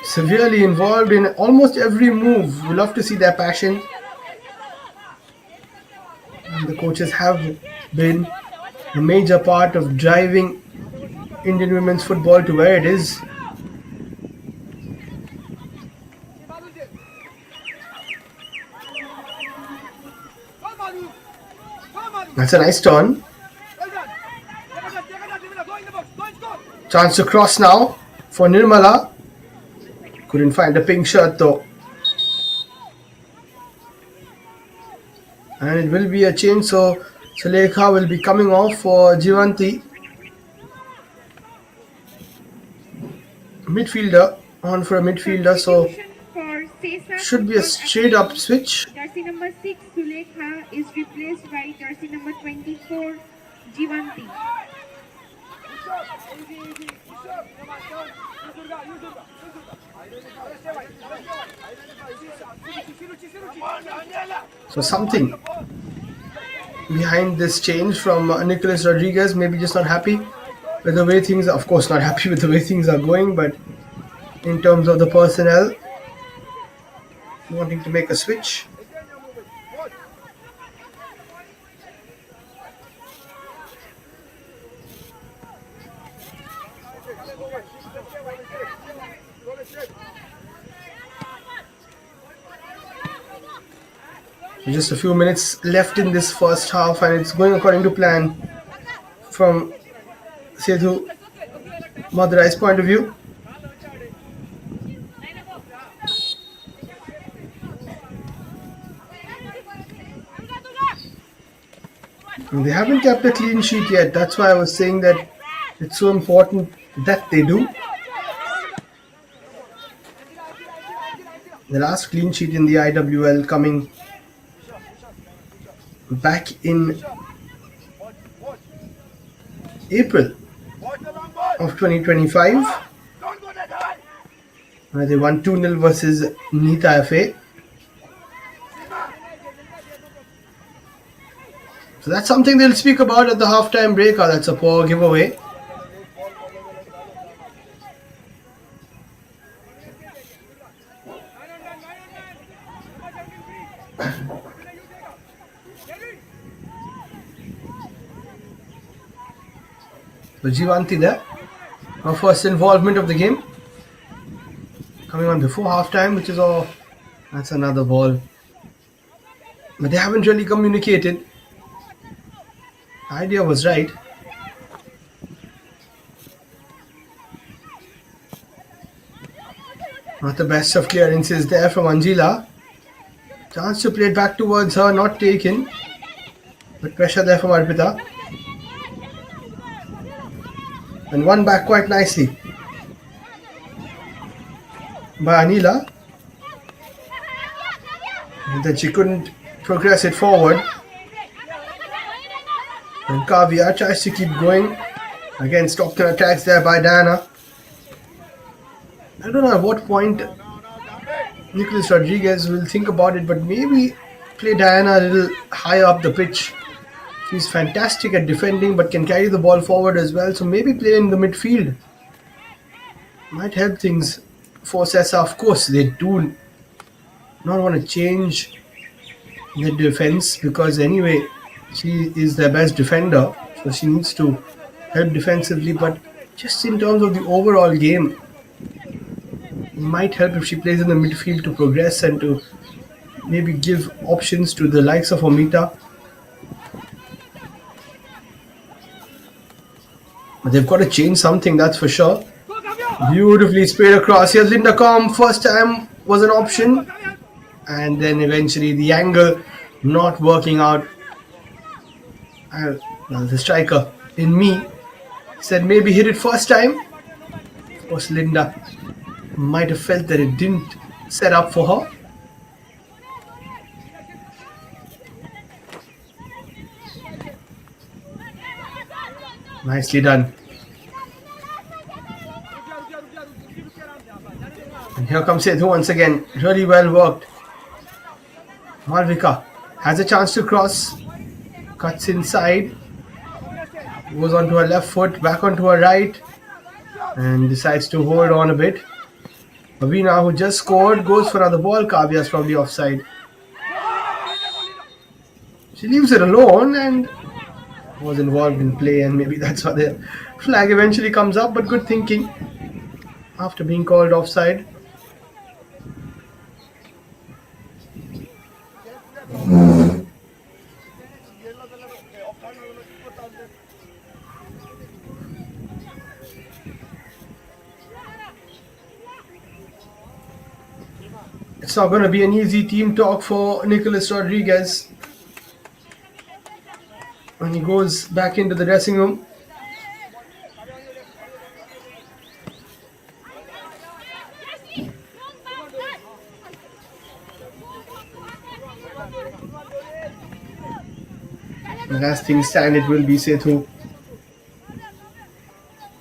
severely involved in almost every move. We love to see their passion. And the coaches have been a major part of driving Indian women's football to where it is. That's a nice turn. Chance to cross now for Nirmala. Couldn't find a pink shirt though. And it will be a change, so Sulekha will be coming off for Jivanti. Midfielder on for a midfielder, so For Sesa should be a football straight up academy, switch. Jersey number 6 Sulekha is replaced by jersey number 24 Jivanti. So something behind this change from Nicholas Rodriguez, maybe just not happy with the way things, of course not happy with the way things are going, but in terms of the personnel, wanting to make a switch. Just a few minutes left in this first half, and it's going according to plan from Sethu Madurai's point of view. And they haven't kept a clean sheet yet. That's why I was saying that it's so important that they do. The last clean sheet in the IWL coming back in April of 2025, where they won 2-0 versus Nita FA. So that's something they'll speak about at the halftime break. Oh, that's a poor giveaway. So Jivanti there, her first involvement of the game, coming on before halftime, which is all. That's another ball, but they haven't really communicated. The idea was right. Not the best of clearances there from Anjila. Chance to play it back towards her, not taken, but pressure there from Arpita. And one back quite nicely by Anila. And then she couldn't progress it forward. And Kavya tries to keep going. Again, stopped her attacks there by Diana. I don't know at what point Nicholas Rodriguez will think about it, but maybe play Diana a little higher up the pitch. She's fantastic at defending but can carry the ball forward as well. So maybe play in the midfield. Might help things for Sesa. Of course, they do not want to change the defense because anyway, she is their best defender. So she needs to help defensively. But just in terms of the overall game, it might help if she plays in the midfield to progress and to maybe give options to the likes of Amita. But they've got to change something, that's for sure. Beautifully sprayed across. Here's Linda Com. First time was an option. And then eventually the angle not working out. Well, the striker in me said maybe hit it first time. Of course, Linda might have felt that it didn't set up for her. Nicely done. And here comes Sethu once again. Really well worked. Malvika has a chance to cross. Cuts inside. Goes onto her left foot, back onto her right. And decides to hold on a bit. Avina, who just scored, goes for another ball. Kavya's probably offside. She leaves it alone and was involved in play, and maybe that's why the flag eventually comes up. But good thinking after being called offside. It's not going to be an easy team talk for Nicolas Rodriguez when he goes back into the dressing room. And as things stand, it will be Sethu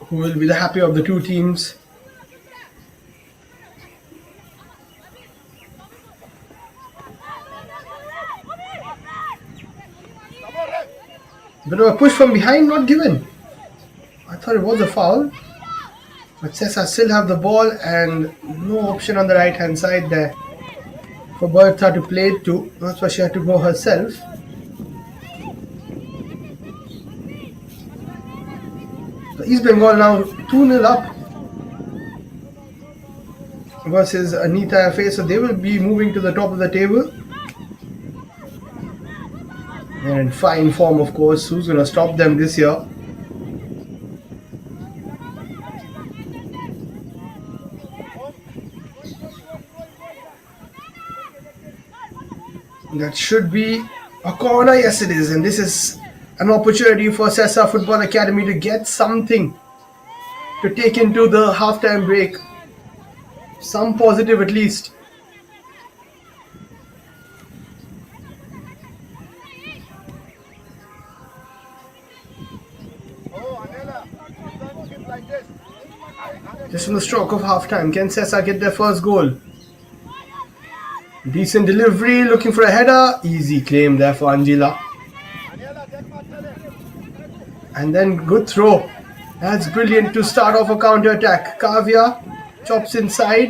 who will be the happier of the two teams. Bit of a push from behind, not given. I thought it was a foul. But Sesa still have the ball and no option on the right hand side there for Bertha to play it to. That's why she had to go herself. So East Bengal now 2-0 up versus Anita FA. So they will be moving to the top of the table. They're in fine form, of course. Who's going to stop them this year? That should be a corner. Yes, it is. And this is an opportunity for Sesa Football Academy to get something to take into the halftime break. Some positive at least. Just in the stroke of halftime, can Sesa get their first goal? Decent delivery, looking for a header. Easy claim there for Angela. And then good throw. That's brilliant to start off a counter attack. Kavya chops inside,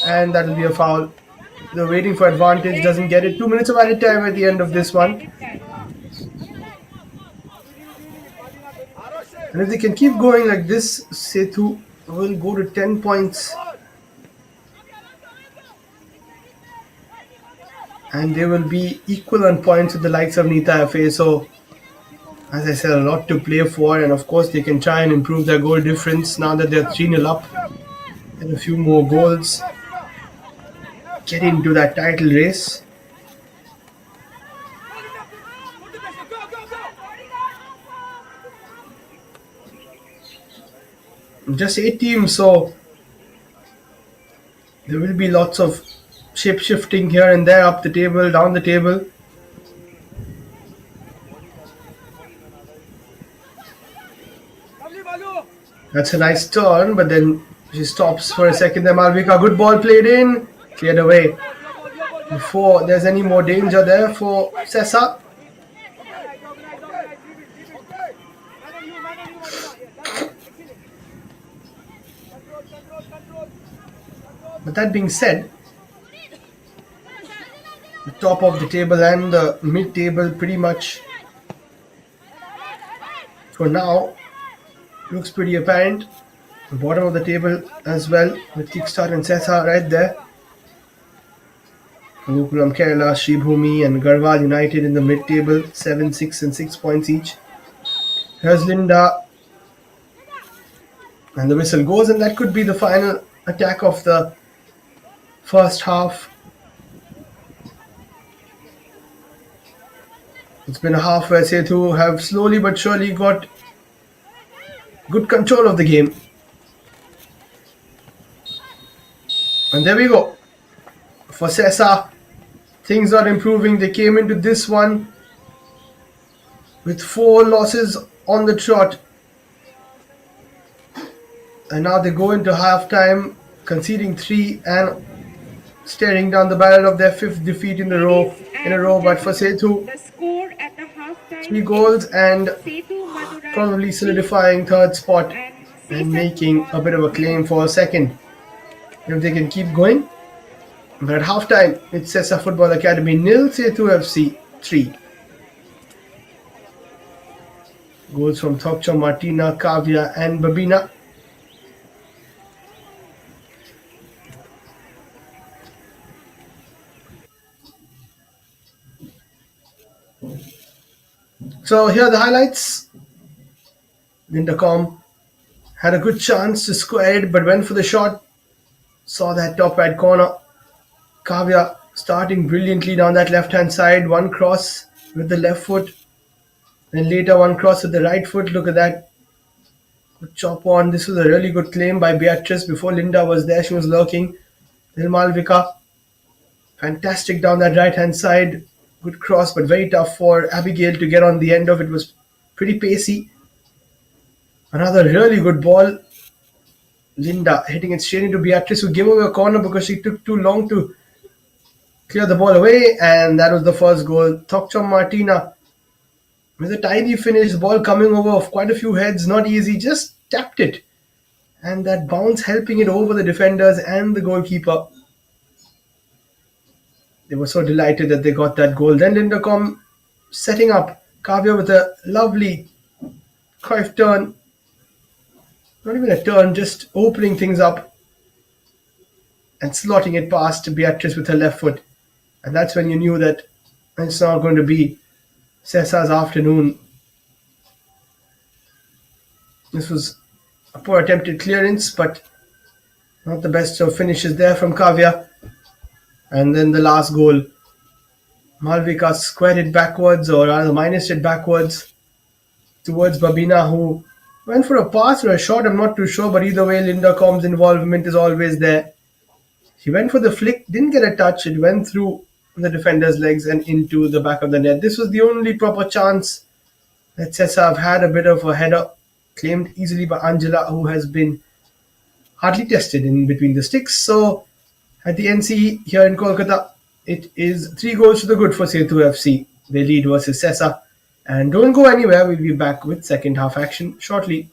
and that'll be a foul. They're waiting for advantage, doesn't get it. 2 minutes of added time at the end of this one. And if they can keep going like this, Sethu will go to 10 points. And they will be equal on points with the likes of Nita FA. So, as I said, a lot to play for. And of course, they can try and improve their goal difference now that they're 3-0 up. And a few more goals. Get into that title race. Just 8 teams, so there will be lots of shape-shifting here and there, up the table, down the table. That's a nice turn, but then she stops for a second there. Malvika, good ball played in, cleared away before there's any more danger there for Sesa. But that being said, the top of the table and the mid-table pretty much for now looks pretty apparent. The bottom of the table as well with Kickstart and Sesa right there. Gokulam Kerala, Shribhumi and Garhwal United in the mid-table, 7, 6 and 6 points each. Here's Linda And the whistle goes, and that could be the final attack of the first half. It's been a half where Sethu have slowly but surely got good control of the game. And there we go. For Sesa, things are improving. They came into this one with 4 losses on the trot, and now they go into halftime, conceding 3 and staring down the barrel of their 5th defeat in the row. Ladies In a and row, but for gentlemen, Sethu, the score at the 3 halftime is goals and Sethu Madurai probably 3 solidifying third spot and and Sesa making a Football bit of a 0. claim for a second if they can keep going. But at halftime, it's Sesa Football Academy nil, Sethu FC 3. Goals from Thokcha, Martina, Kavya, and Babina. So here are the highlights. Lindercom had a good chance to square it, but went for the shot. Saw that top right corner. Kavya starting brilliantly down that left hand side. One cross with the left foot. Then later one cross with the right foot. Look at that. Good chop on. This was a really good claim by Beatrice. Before Linda was there, she was lurking. Then Malvika. Fantastic down that right hand side. Good cross, but very tough for Abigail to get on the end of it. Was pretty pacey. Another really good ball. Linda hitting it straight into Beatrice, who gave away a corner because she took too long to clear the ball away, and that was the first goal. Tokchom Martina with a tidy finish, the ball coming over of quite a few heads, not easy, just tapped it. And that bounce helping it over the defenders and the goalkeeper. They were so delighted that they got that goal. Then Lindercom setting up Kavya with a lovely Cruyff turn. Not even a turn, just opening things up and slotting it past Beatrice with her left foot. And that's when you knew that it's not going to be Sesa's afternoon. This was a poor attempted clearance, but not the best of finishes there from Kavya. And then the last goal, Malvika squared it backwards, or rather minus it backwards towards Babina, who went for a pass or a shot, I'm not too sure, but either way, Linda Com's involvement is always there. She went for the flick, didn't get a touch, it went through the defender's legs and into the back of the net. This was the only proper chance that Sesa have had. A bit of a header claimed easily by Angela, who has been hardly tested in between the sticks. So at the NC here in Kolkata, it is 3 goals to the good for Sethu FC. They lead versus Sesa. And don't go anywhere, we'll be back with second half action shortly.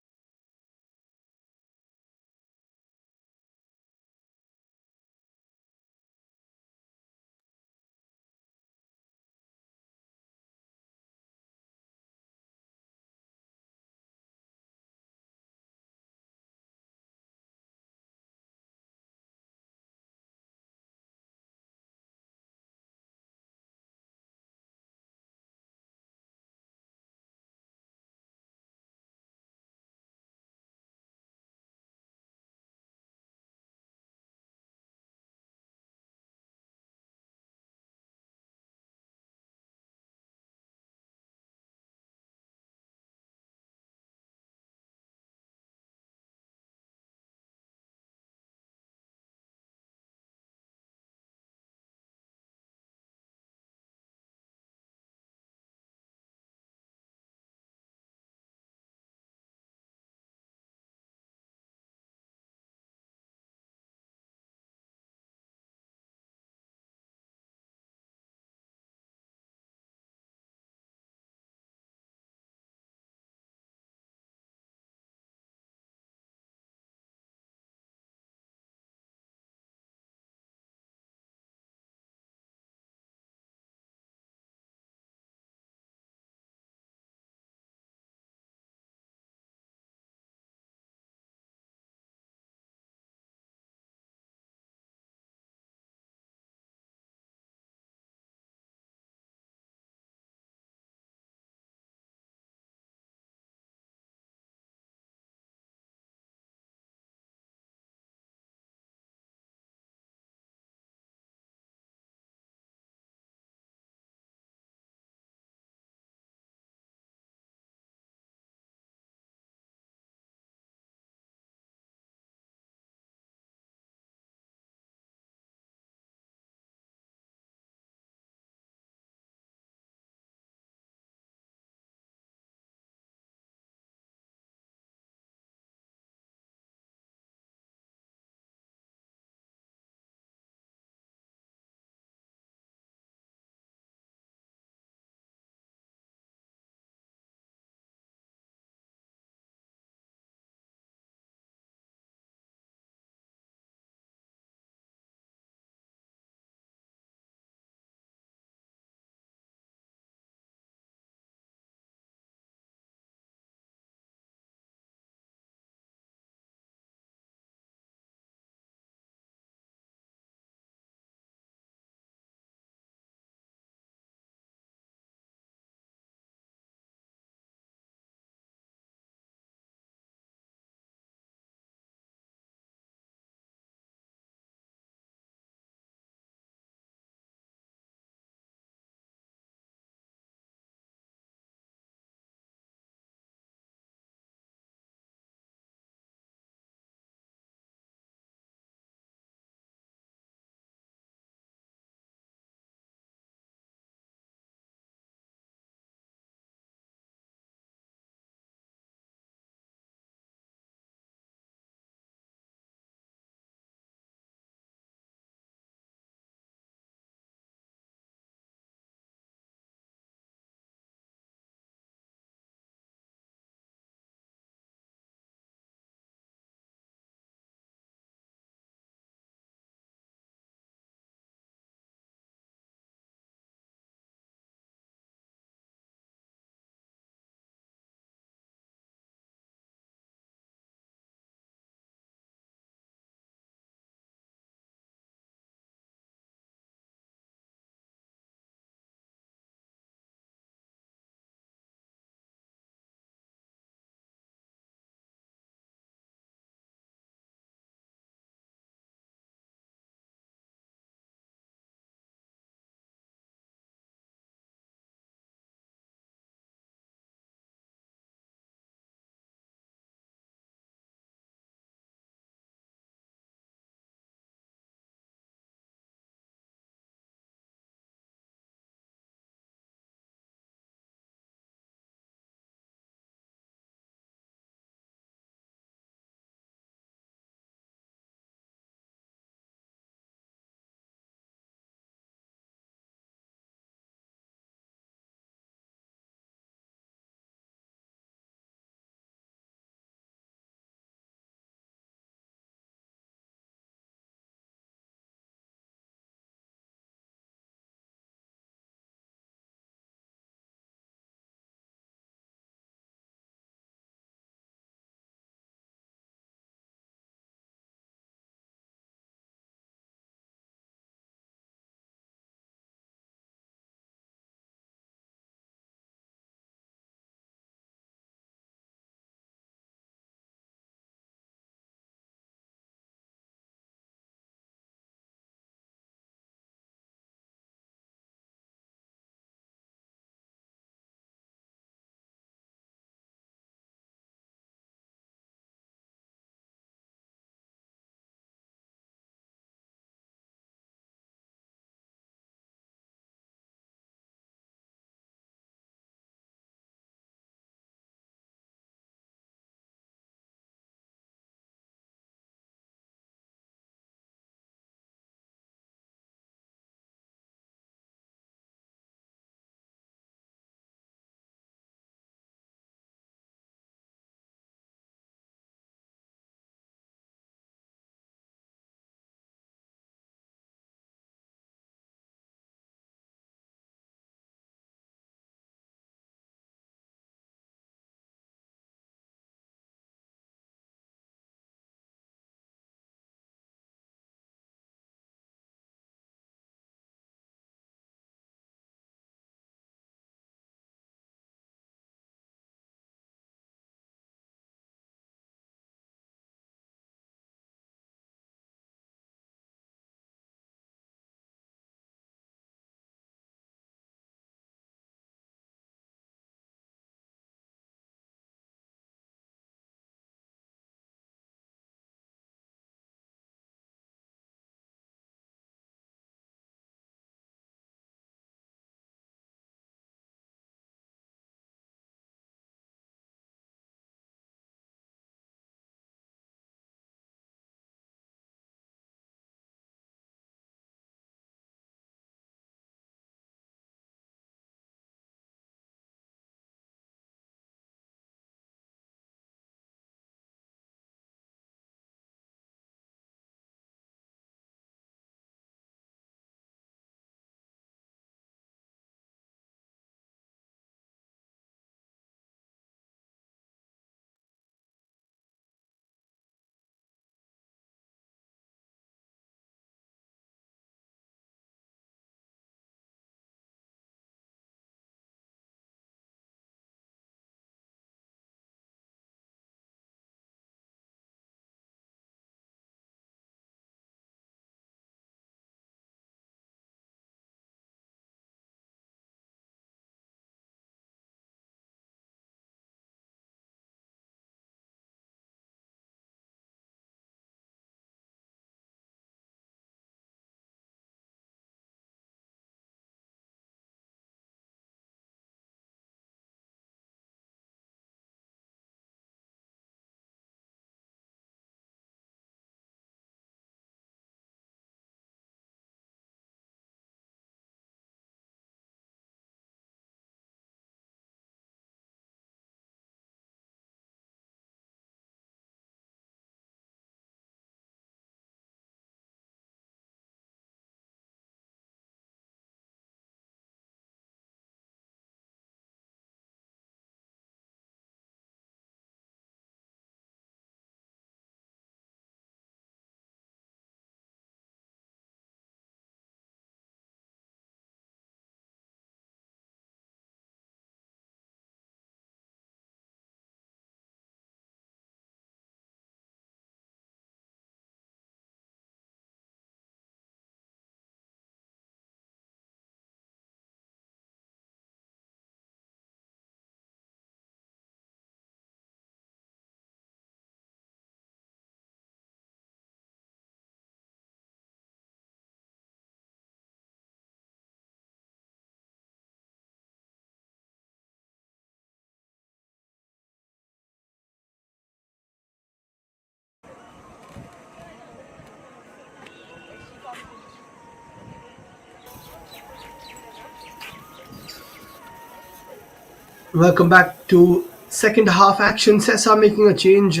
Welcome back to second half action. Sesa making a change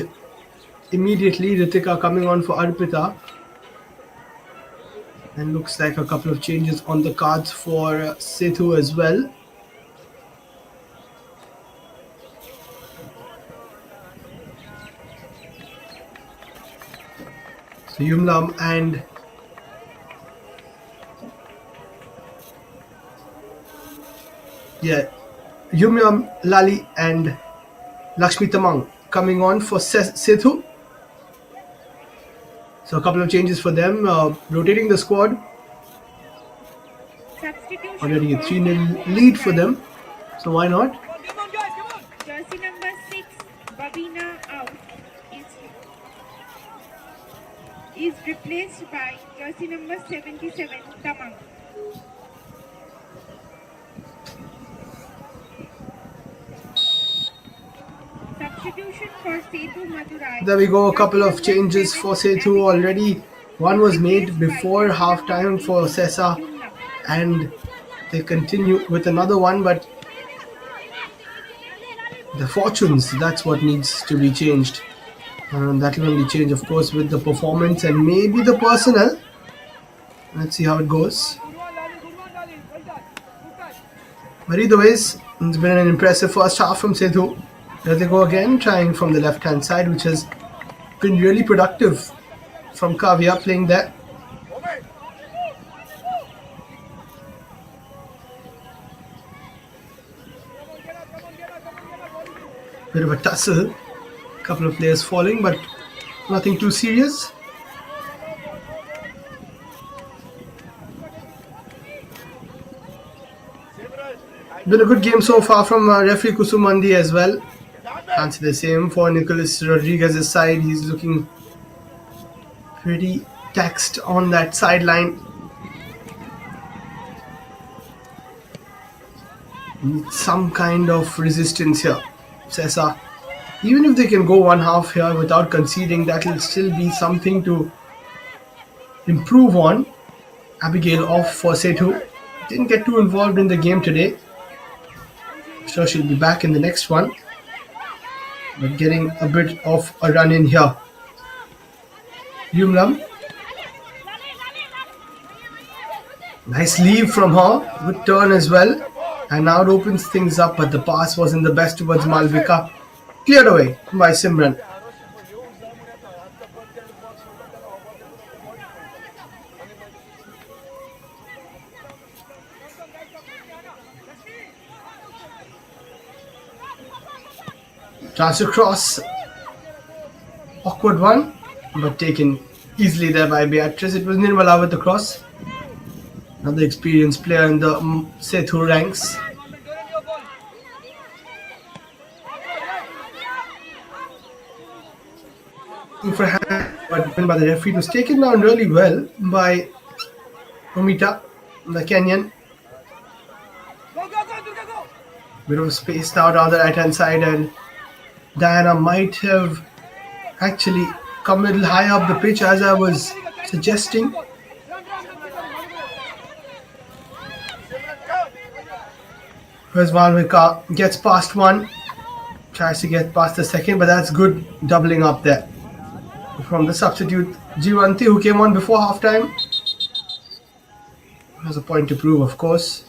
immediately. Ritika coming on for Arpita. And looks like a couple of changes on the cards for Sethu as well. So Yumlam and Yumlam, Lali and Lakshmi Tamang coming on for Sethu. So a couple of changes for them, rotating the squad. Already a 3-0 lead for them, so why not? Jersey number 6, Babina out, is replaced by jersey number 77, Tamang. Substitution for Sethu Madurai. There we go, a couple of changes for Sethu already. One was made before half time for Sesa, and they continue with another one, but the fortunes, that's what needs to be changed. That will only change, of course, with the performance and maybe the personnel. Let's see how it goes. But either ways, it's been an impressive first half from Sethu. There they go again, trying from the left-hand side, which has been really productive from Kavya playing there. Bit of a tussle. Couple of players falling, but nothing too serious. Been a good game so far from referee Kusumandi as well. Can't say the same for Nicholas Rodriguez's side. He's looking pretty taxed on that sideline. Needs some kind of resistance here. Sesa, even if they can go one half here without conceding, that will still be something to improve on. Abigail off for Sethu. Didn't get too involved in the game today. Sure, she'll be back in the next one. But getting a bit of a run in here. Yumlam. Nice leave from her. Good turn as well. And now it opens things up, but the pass wasn't the best towards Malvika. Cleared away by Simran. Chance across. Awkward one, but taken easily there by Beatrice. It was Nirmala with the cross. Another experienced player in the Sethu ranks. For hand, but by the referee, it was taken down really well by Omita, the Kenyan. Bit of space now down the right hand side, and Diana might have actually come a little high up the pitch as I was suggesting. Whereas Malvika gets past one, tries to get past the second, but that's good doubling up there. From the substitute Jivanti, who came on before halftime. Has a point to prove, of course.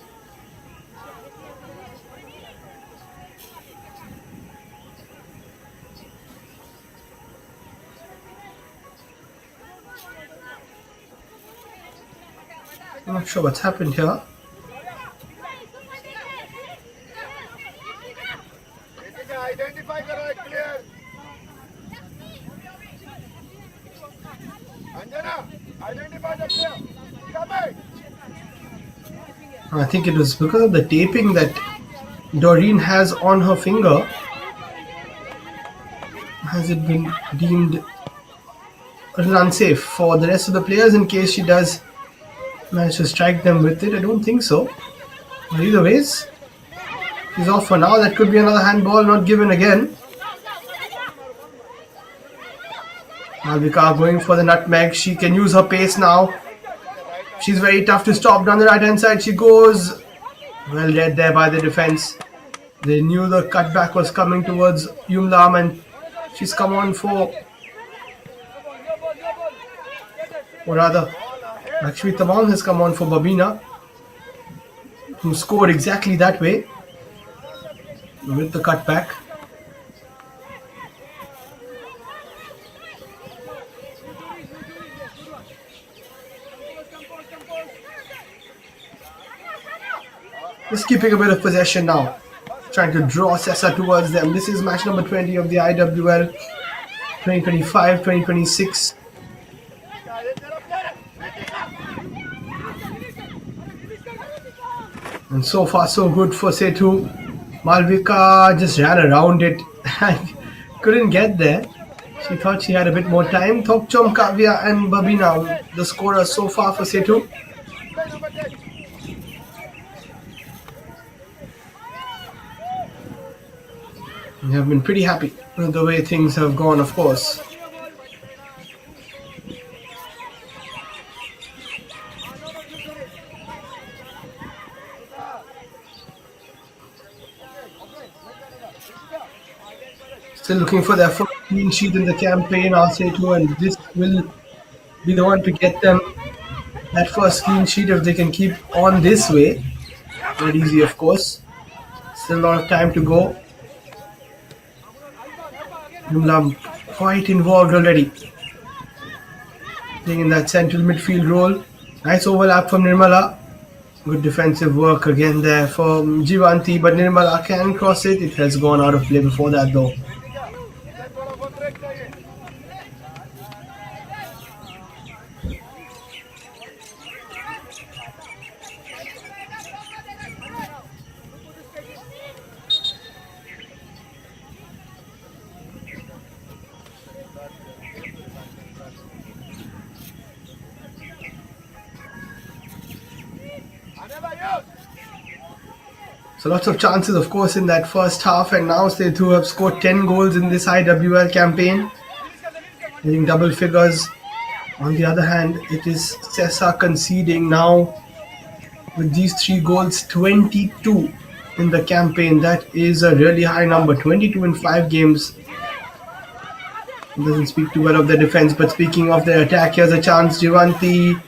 I'm not sure what's happened here. I think it was because of the taping that Doreen has on her finger. Has it been deemed unsafe for the rest of the players in case she does manage to strike them with it? I don't think so. But either ways, she's off for now. That could be another handball not given again. Malvika going for the nutmeg. She can use her pace now. She's very tough to stop. Down the right hand side she goes. Well read there by the defense. They knew the cutback was coming towards Yumlam, and she's come on for, or rather, actually Tamang has come on for Babina, who scored exactly that way with the cutback. Just keeping a bit of possession now, trying to draw Sesa towards them. This is match number 20 of the IWL 2025-2026. And so far so good for Sethu. Malvika just ran around it and couldn't get there. She thought she had a bit more time. Thokchom, Kavya and Babina, the scorers so far for Sethu. We have been pretty happy with the way things have gone, of course. Still looking for their first clean sheet in the campaign, Sethu, and this will be the one to get them that first clean sheet if they can keep on this way. Not easy, of course. Still a lot of time to go. Yumlam quite involved already. Playing in that central midfield role. Nice overlap from Nirmala. Good defensive work again there for Jivanti, but Nirmala can cross it. It has gone out of play before that though. So lots of chances, of course, in that first half, and now Sethu have scored 10 goals in this IWL campaign, hitting double figures. On the other hand, it is Sesa conceding now with these 3 goals, 22 in the campaign. That is a really high number, 22 in 5 games. It doesn't speak too well of their defense, but speaking of their attack, here's a chance. Jivanti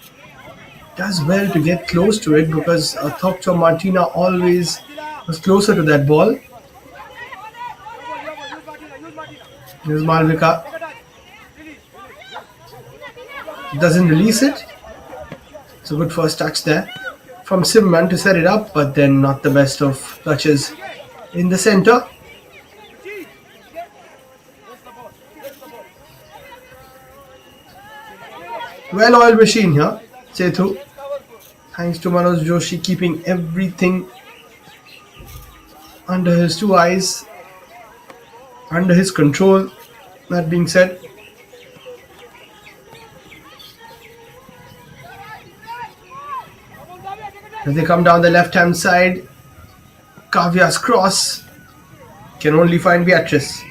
does well to get close to it because Thokcho Martina always was closer to that ball. Here's Malvika. Doesn't release it. It's a good first touch there from Simran to set it up, but then not the best of touches in the center. Well-oiled machine here, Sethu. Thanks to Manoj Joshi keeping everything under his 2 eyes, under his control. That being said, as they come down the left-hand side, Kavya's cross can only find Beatrice.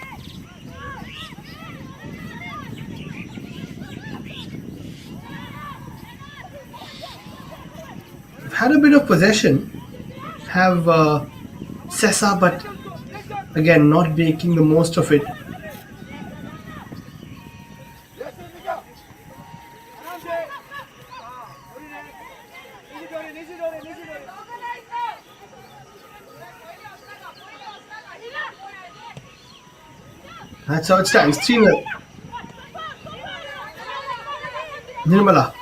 Had a bit of possession, have Sesa, but again not making the most of it. That's how it stands, 3-0. Nirmala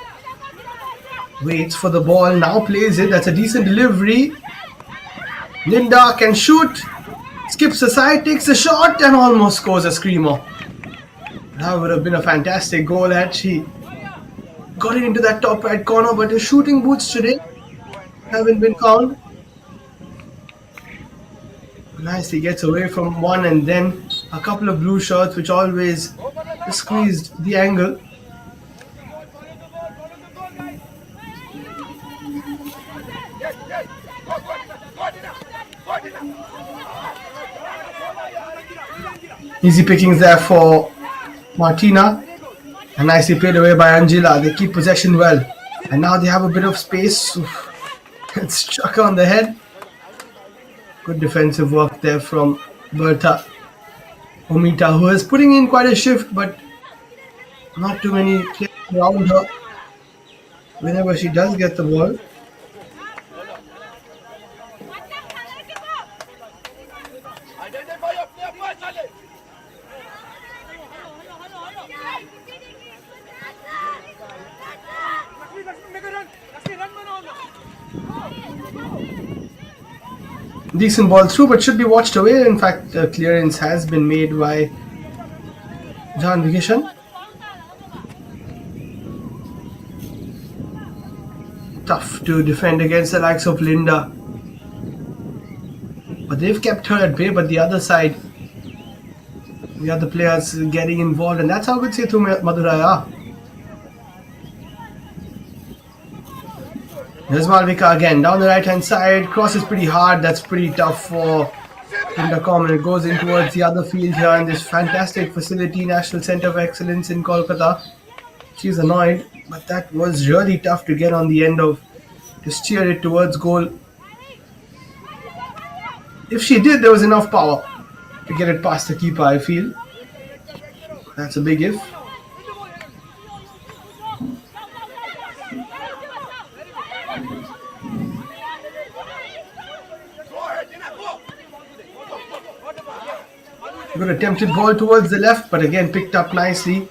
waits for the ball, now plays it. That's a decent delivery. Linda can shoot, skips aside, takes a shot, and almost scores a screamer. That would have been a fantastic goal had she got it into that top right corner, but his shooting boots today haven't been found. Nicely gets away from one, and then a couple of blue shirts which always squeezed the angle. Easy pickings there for Martina, and nicely played away by Angela. They keep possession well, and now they have a bit of space. It's struck her on the head. Good defensive work there from Bertha Omita, who is putting in quite a shift, but not too many players around her whenever she does get the ball. Decent ball through, but should be watched away. In fact, clearance has been made by Jan Vikishan. Tough to defend against the likes of Linda. But they've kept her at bay, but the other side, the other players getting involved, and that's how good Sethu Madurai are. There's Malvika again, down the right hand side, crosses pretty hard, that's pretty tough for Indacom, and it goes in towards the other field here in this fantastic facility, National Centre of Excellence in Kolkata. She's annoyed, but that was really tough to get on the end of, to steer it towards goal. If she did, there was enough power to get it past the keeper, I feel. That's a big if. Good attempted ball towards the left, but again picked up nicely.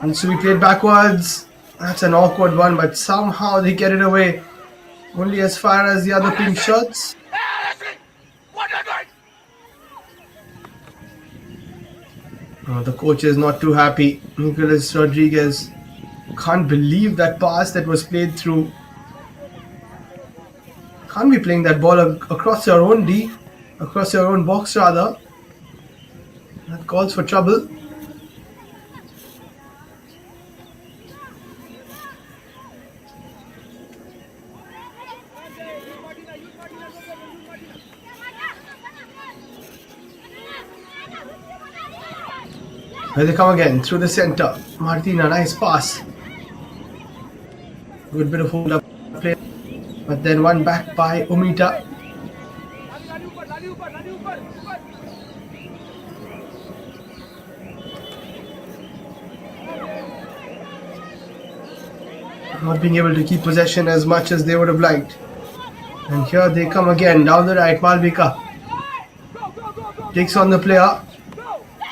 And so we played backwards. That's an awkward one, but somehow they get it away. Only as far as the other pink shots. Oh, the coach is not too happy. Nicolas Rodriguez can't believe that pass that was played through. Can't be playing that ball across your own D, across your own box rather. That calls for trouble. Here they come again, through the center. Martina, nice pass. Good bit of hold up play. But then one back by Omita. Not being able to keep possession as much as they would have liked. And here they come again, down the right, Malvika. Takes on the player.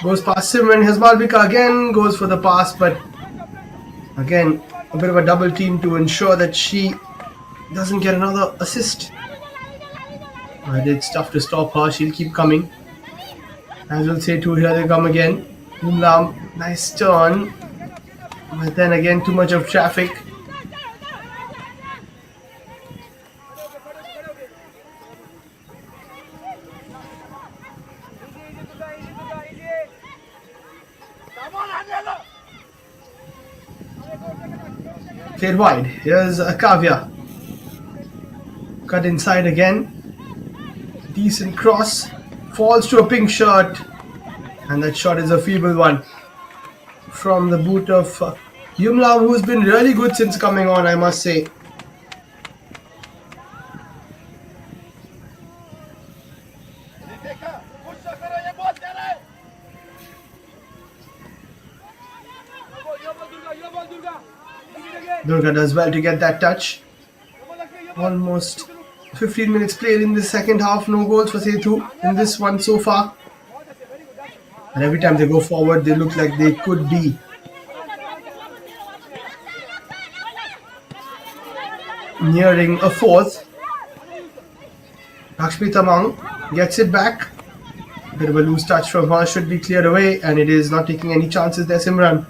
Goes past him, and his Malvika again goes for the pass, but again a bit of a double team to ensure that she doesn't get another assist. But it's tough to stop her, she'll keep coming. As we'll say too, here they come again. Umlam, nice turn, but then again too much of traffic. Played wide. Here's Kavya. Cut inside again. Decent cross. Falls to a pink shirt. And that shot is a feeble one. From the boot of Yumla, who's been really good since coming on, I must say. Durga does well to get that touch. Almost 15 minutes played in the second half. No goals for Sethu in this one so far. And every time they go forward, they look like they could be. Nearing a fourth. Lakshmi Tamang gets it back. Bit of a loose touch from her, should be cleared away, and it is not taking any chances there, Simran.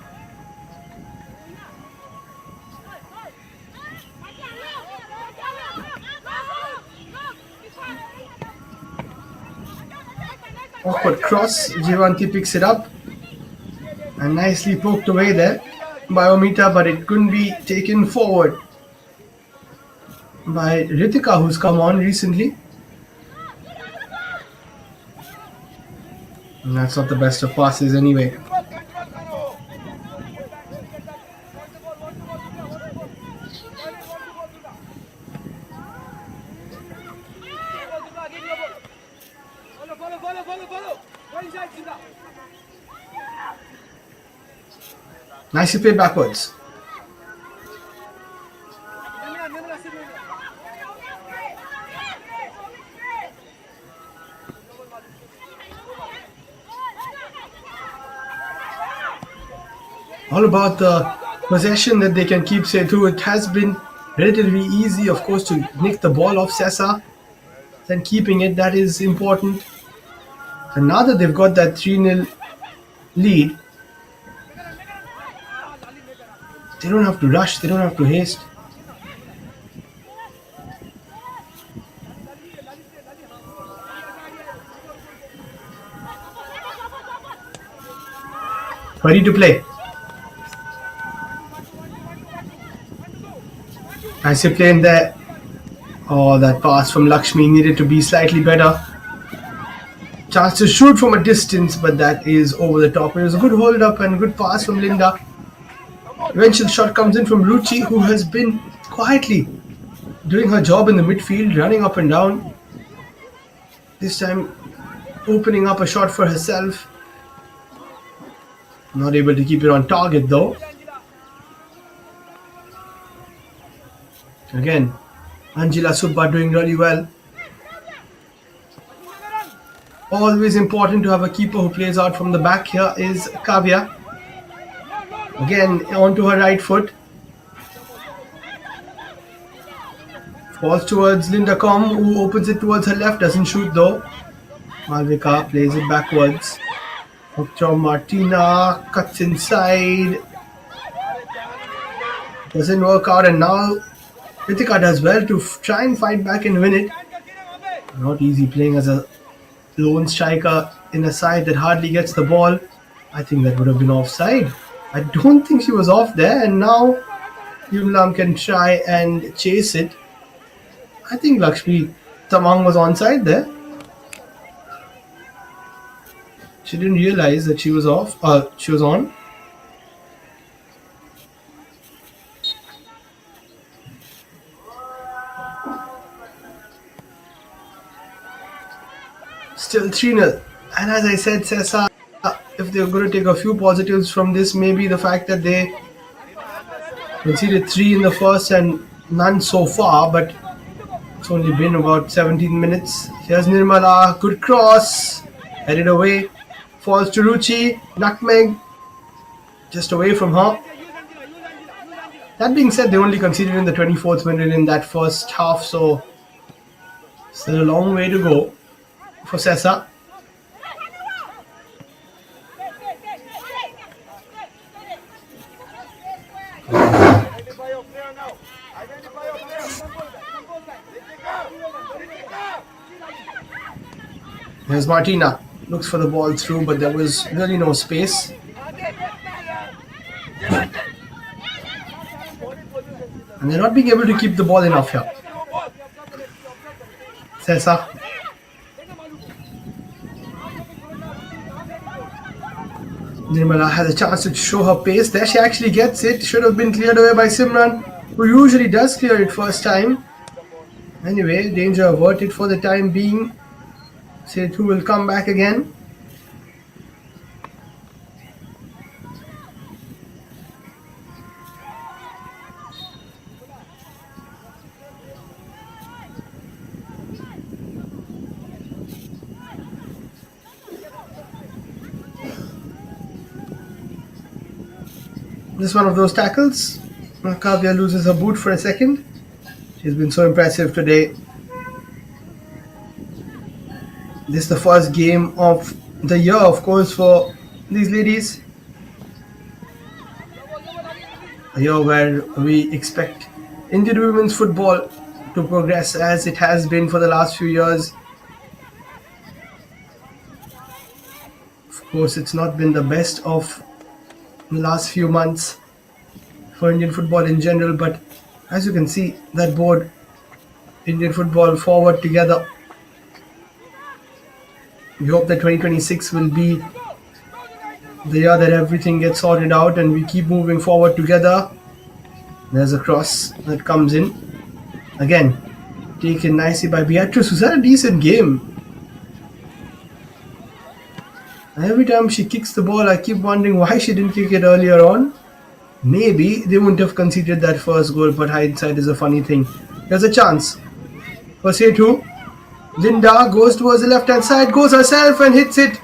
Awkward cross, Jivanti picks it up and nicely poked away there by Omita, but it couldn't be taken forward by Ritika, who's come on recently. And that's not the best of passes anyway. Nicely played backwards. All about the possession that they can keep Sethu. It has been relatively easy, of course, to nick the ball off Sesa. Then keeping it, that is important. And now that they've got that 3-0 lead, they don't have to rush, they don't have to haste. Ready to play. Nicely playing there. Oh, that pass from Lakshmi needed to be slightly better. Chance to shoot from a distance, but that is over the top. It was a good hold up and good pass from Linda. Eventual shot comes in from Ruchi, who has been quietly doing her job in the midfield, running up and down. This time opening up a shot for herself. Not able to keep it on target though. Again, Anjila Subba doing really well. Always important to have a keeper who plays out from the back. Here is Kavya. Again, onto her right foot. Falls towards Linda Com, who opens it towards her left. Doesn't shoot though. Malvika plays it backwards. Dr. Martina cuts inside. Doesn't work out, and now Ritika does well to try and fight back and win it. Not easy playing as a lone striker in a side that hardly gets the ball. I think that would have been offside. I don't think she was off there, and now Yumlam can try and chase it. I think Lakshmi Tamang was onside there. She didn't realize that she was off. She was on. Still 3-0. And as I said, Sesa, if they're going to take a few positives from this, maybe the fact that they conceded 3 in the first and none so far, but it's only been about 17 minutes. Here's Nirmala, good cross, headed away, falls to Ruchi, nutmeg, just away from her. That being said, they only conceded in the 24th minute in that first half, so still a long way to go for Sesa. There's Martina. Looks for the ball through, but there was really no space. And they're not being able to keep the ball enough here. Sesa. Nirmala has a chance to show her pace. There she actually gets it. Should have been cleared away by Simran, who usually does clear it first time. Anyway, danger averted for the time being. Sethu will come back again. This is one of those tackles. Kavya loses her boot for a second. She's been so impressive today. This is the first game of the year, of course, for these ladies. A year where we expect Indian women's football to progress as it has been for the last few years. Of course, it's not been the best of the last few months for Indian football in general, but as you can see, that board, Indian football forward together. We hope that 2026 will be the year that everything gets sorted out and we keep moving forward together. There's a cross that comes in. Again, taken nicely by Beatrice, who's had a decent game. And every time she kicks the ball, I keep wondering why she didn't kick it earlier on. Maybe they wouldn't have conceded that first goal, but hindsight is a funny thing. There's a chance for Sethu. Linda goes towards the left hand side, goes herself and hits it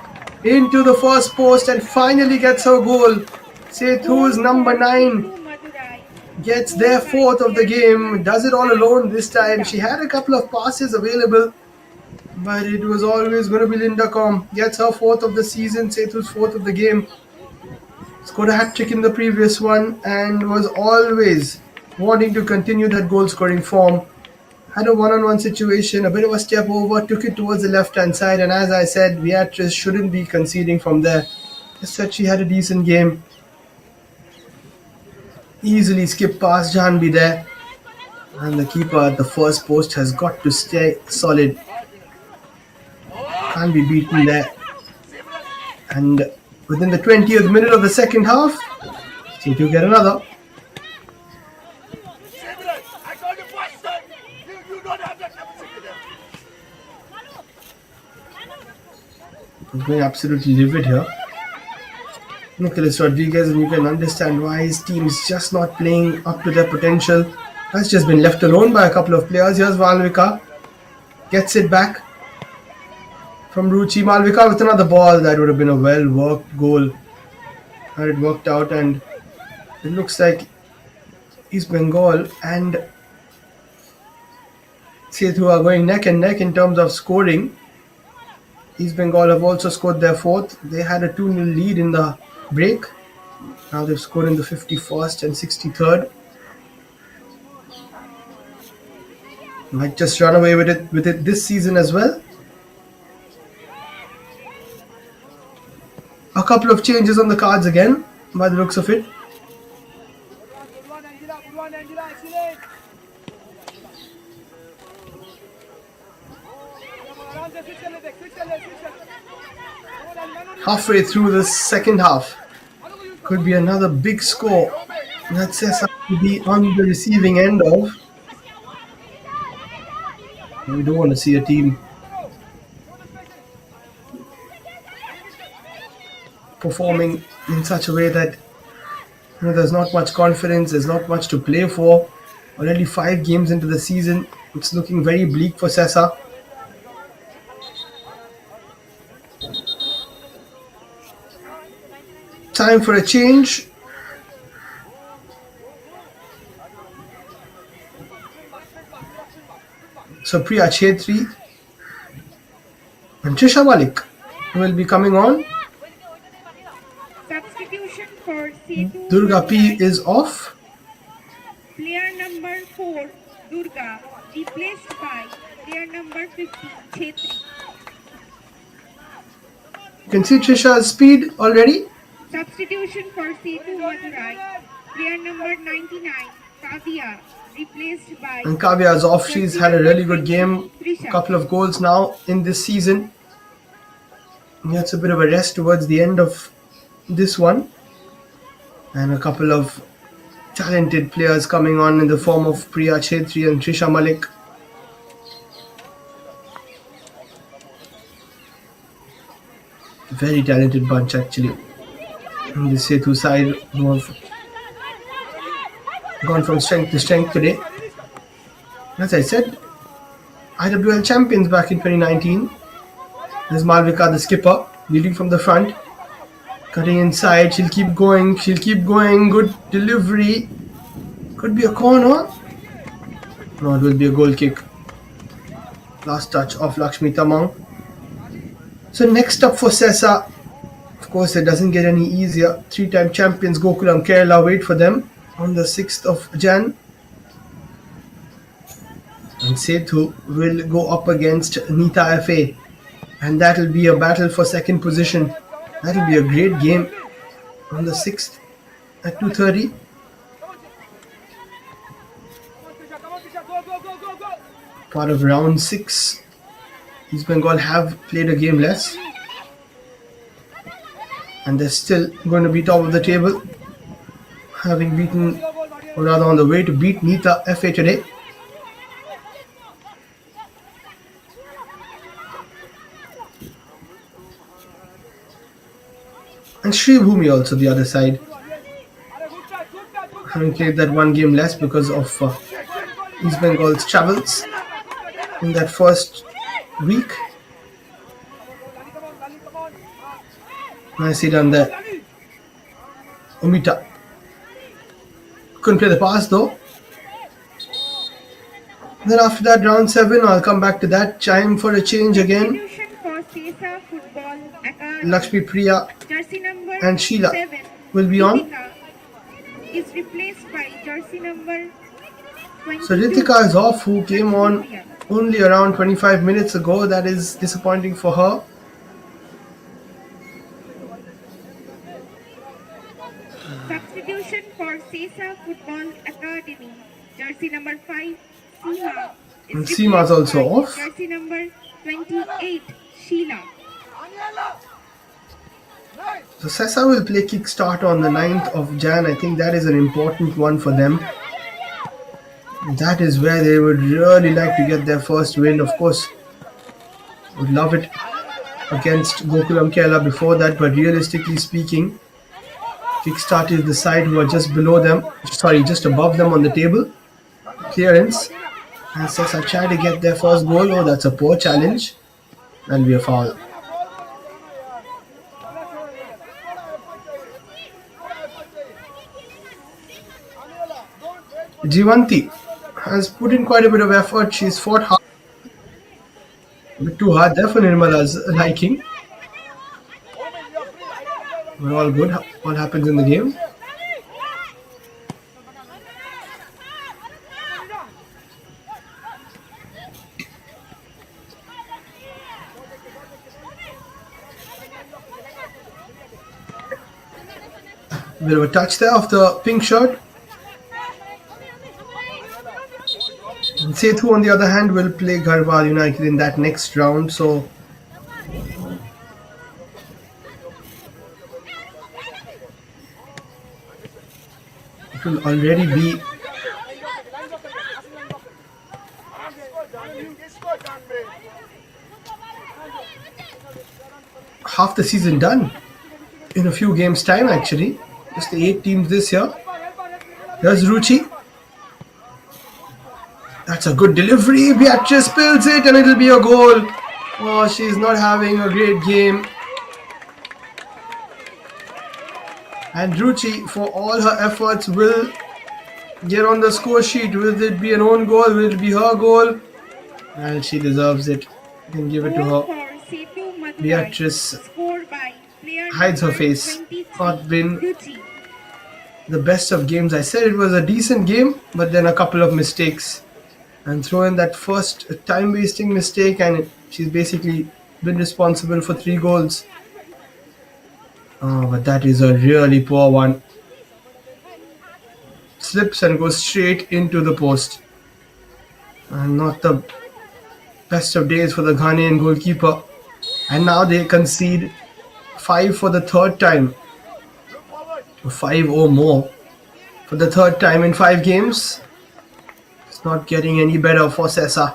into the first post and finally gets her goal. Goal Sethu's for number 9 Sethu Madurai. gets their Scored by fourth of the jersey number game, does it all 20, alone this time. Linda. She had a couple of passes available, but it was always going to be Linda Com. Gets her fourth of the season, Sethu's fourth of the game. Scored a hat trick in the previous one and was always wanting to continue that goal scoring form. Had a one-on-one situation, a bit of a step over, took it towards the left-hand side, and as I said, Beatrice shouldn't be conceding from there. Just said she had a decent game. Easily skipped past Janbi there. And the keeper at the first post has got to stay solid. Can't be beaten there. And within the 20th minute of the second half, Sethu get another. I'm going absolutely livid here. Nicholas Rodriguez, and you can understand why his team is just not playing up to their potential. Has just been left alone by a couple of players. Here's Malvika. Gets it back from Ruchi. Malvika with another ball. That would have been a well-worked goal had it worked out, and it looks like East Bengal and Sethu are going neck and neck in terms of scoring. East Bengal have also scored their fourth. They had a 2-0 lead in the break. Now they've scored in the 51st and 63rd. Might just run away with it this season as well. A couple of changes on the cards again, by the looks of it. Halfway through the second half, could be another big score that Sesa will be on the receiving end of. We don't want to see a team performing in such a way that there's not much confidence, there's not much to play for. Already 5 games into the season, it's looking very bleak for Sesa. Time for a change. So Priya Chetri and Trisha Malik will be coming on. Substitution for Sethu Durga P Madurai. is off. Player number 4, Durga, replaced by player number 15, Chetri. You can see Trisha's speed already. Substitution for Sethu Madurai. Player number 99, Kavya, replaced by And Kavya is off. She's had a really good game. A Trisha. couple of goals now in this season. That's a bit of a rest towards the end of this one. And a couple of talented players coming on in the form of Priya Chetri and Trisha Malik. Very talented bunch actually. And the Sethu side who have gone from strength to strength today. As I said, IWL champions back in 2019. There's Malvika, the skipper, leading from the front. Cutting inside, she'll keep going, good delivery. Could be a corner. No, it will be a goal kick. Last touch of Lakshmi Tamang. So next up for Sesa, of course it doesn't get any easier. 3-time champions Gokulam Kerala wait for them on the 6th of Jan. And Sethu will go up against Nita FA. And that will be a battle for second position. That will be a great game on the 6th at 2:30. Part of round 6. East Bengal have played a game less. And they're still going to be top of the table. Having beaten, or rather on the way to beat Nita FA today. And Sri Bhumi also the other side. having played that one game less because of East Bengal's travels in that first week. Nicely done there. Umita couldn't play the pass though. Then after that, round 7, I'll come back to that. Time for a change again. Substitution for Sesa Football Academy. Lakshmi Priya Jersey number and Sheila 7 will be on. Ritika is replaced by jersey number 22. So Ritika is off, who came on only around 25 minutes ago. That is disappointing for her. Substitution for Sesa Football Academy. Jersey number 5 Seema And is Seema is replaced also by off. Jersey number 28 Sheila. So Sesa will play kickstart on the 9th of Jan. I think that is an important one for them. That is where they would really like to get their first win. Of course, would love it against Gokulam Kerala before that, but realistically speaking, Kickstart is the side who are just below them, just above them on the table. Clearance. And Sesa try to get their first goal. Oh, that's a poor challenge. That'll be a foul. Jivanti has put in quite a bit of effort. She's fought hard. A bit too hard there for Nirmala's liking. But all good. What happens in the game? Bit of a touch there of the pink shirt. And Sethu, on the other hand, will play Garhwal United in that next round. So it will already be half the season done in a few games' time, actually. Just the 8 teams this year. Here's Ruchi. That's a good delivery. Beatrice spills it and it'll be a goal. Oh, she's not having a great game. And Ruchi, for all her efforts, will get on the score sheet. Will it be an own goal? Will it be her goal? And she deserves it. You can give it to her. Beatrice hides her face. Not been the best of games. I said it was a decent game, but then a couple of mistakes. And throw in that first time-wasting mistake, and she's basically been responsible for 3 goals. Oh, but that is a really poor one. Slips and goes straight into the post. And not the best of days for the Ghanaian goalkeeper. And now they concede 5 for the 3rd time. 5 or more for the 3rd time in 5 games. It's not getting any better for Sesa.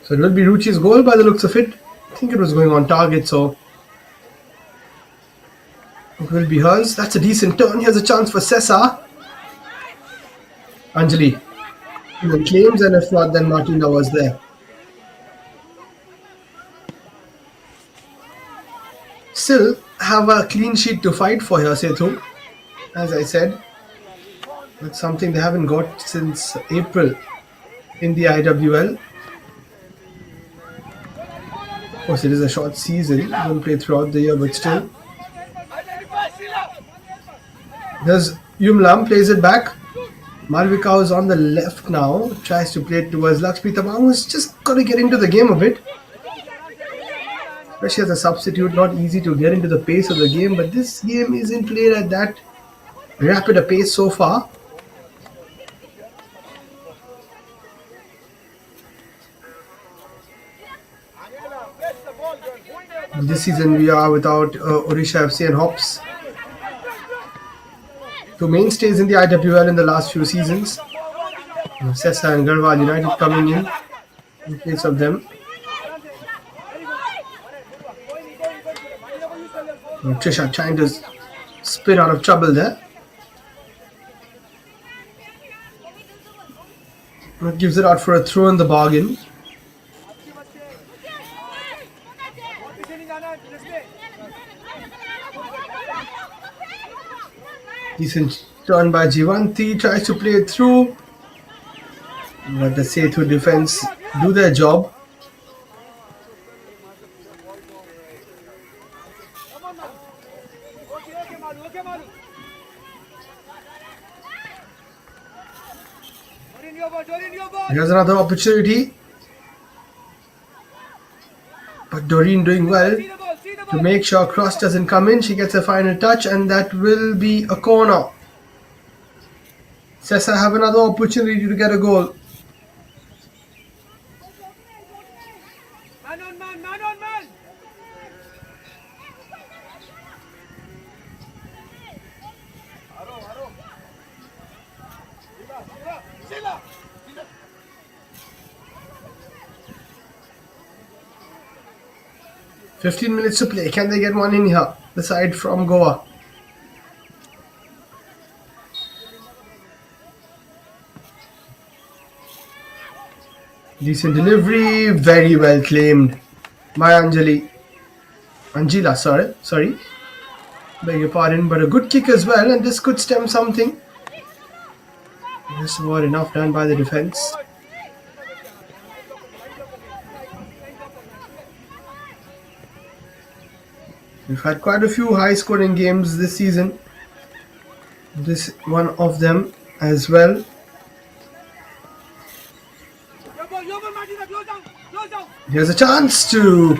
So it will be Ruchi's goal by the looks of it. I think it was going on target, so it will be hers. That's a decent turn. Here's a chance for Sesa. Anjali claims, and if not, then Martina was there. Still have a clean sheet to fight for here, Sethu. As I said, that's something they haven't got since April in the IWL. Of course, it is a short season. Don't play throughout the year, but still. There's Yumlam, plays it back. Malvika is on the left now, tries to play it towards Lakshmi Tabang, who's just got to get into the game a bit. Especially as a substitute, not easy to get into the pace of the game, but this game isn't played at that rapid a pace so far. This season we are without Odisha FC and Hops. two mainstays in the IWL in the last few seasons. Sesa and Garhwal United coming in place of them. Trisha trying to spin out of trouble there. That gives it out for a throw in the bargain. Decent turn by Jivanti, tries to play it through. But the Sethu defense do their job. Here's another opportunity. But Doreen doing well to make sure cross doesn't come in. She gets a final touch and that will be a corner. Sesa have another opportunity to get a goal. Man. 15 minutes to play. Can they get one in here? The side from Goa. Decent delivery. Very well claimed by Angela, sorry. Beg your pardon. But a good kick as well. And this could stem something. Just about enough done by the defense. We've had quite a few high-scoring games this season. This one of them as well. Here's a chance to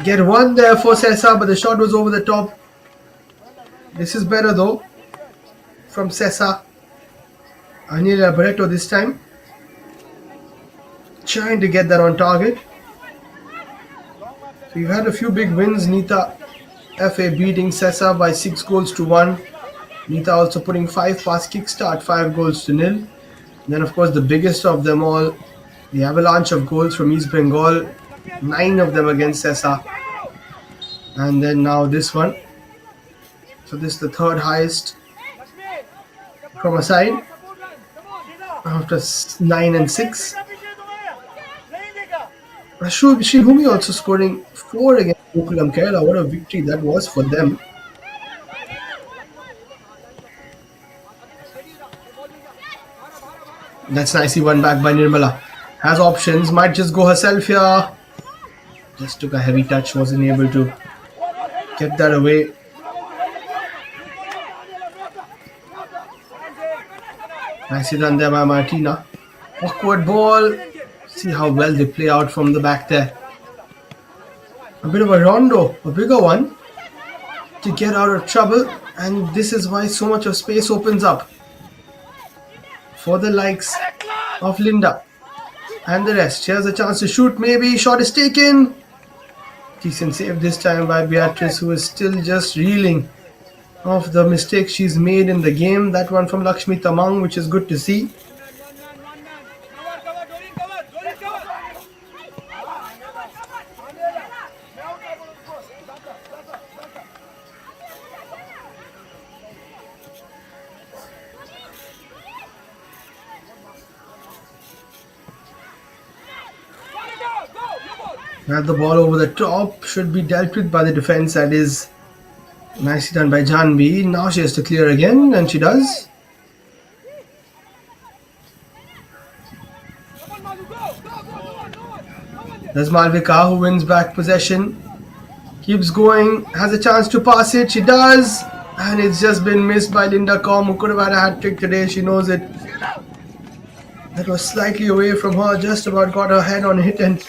get one there for Sesa, but the shot was over the top. This is better though from Sesa. Anila Barreto this time. Trying to get that on target. We've had a few big wins. Nita FA beating Sesa by 6 goals to 1. Nita also putting 5 past kickstart, 5 goals to 0. Then of course the biggest of them all, the avalanche of goals from East Bengal, 9 of them against Sesa. And then now this one. So this is the third highest from a side after 9 and 6. Shihumi also scoring 4 against Gokulam Kerala. What a victory that was for them. That's nicely won back by Nirmala. Has options, might just go herself here. Just took a heavy touch, wasn't able to get that away. Nicely done there by Martina. Awkward ball. See how well they play out from the back there. A bit of a rondo, a bigger one to get out of trouble, and this is why so much of space opens up for the likes of Linda and the rest. Here's a chance to shoot, maybe. Shot is taken. Decent save this time by Beatrice, who is still just reeling of the mistakes she's made in the game. That one from Lakshmi Tamang, which is good to see. Now the ball over the top should be dealt with by the defense. That is nicely done by Janvi. Now she has to clear again, and she does. There's Malvika, who wins back possession. Keeps going, has a chance to pass it. She does, and it's just been missed by Linda Com, who could have had a hat-trick today. She knows it. That was slightly away from her, just about got her head on it, and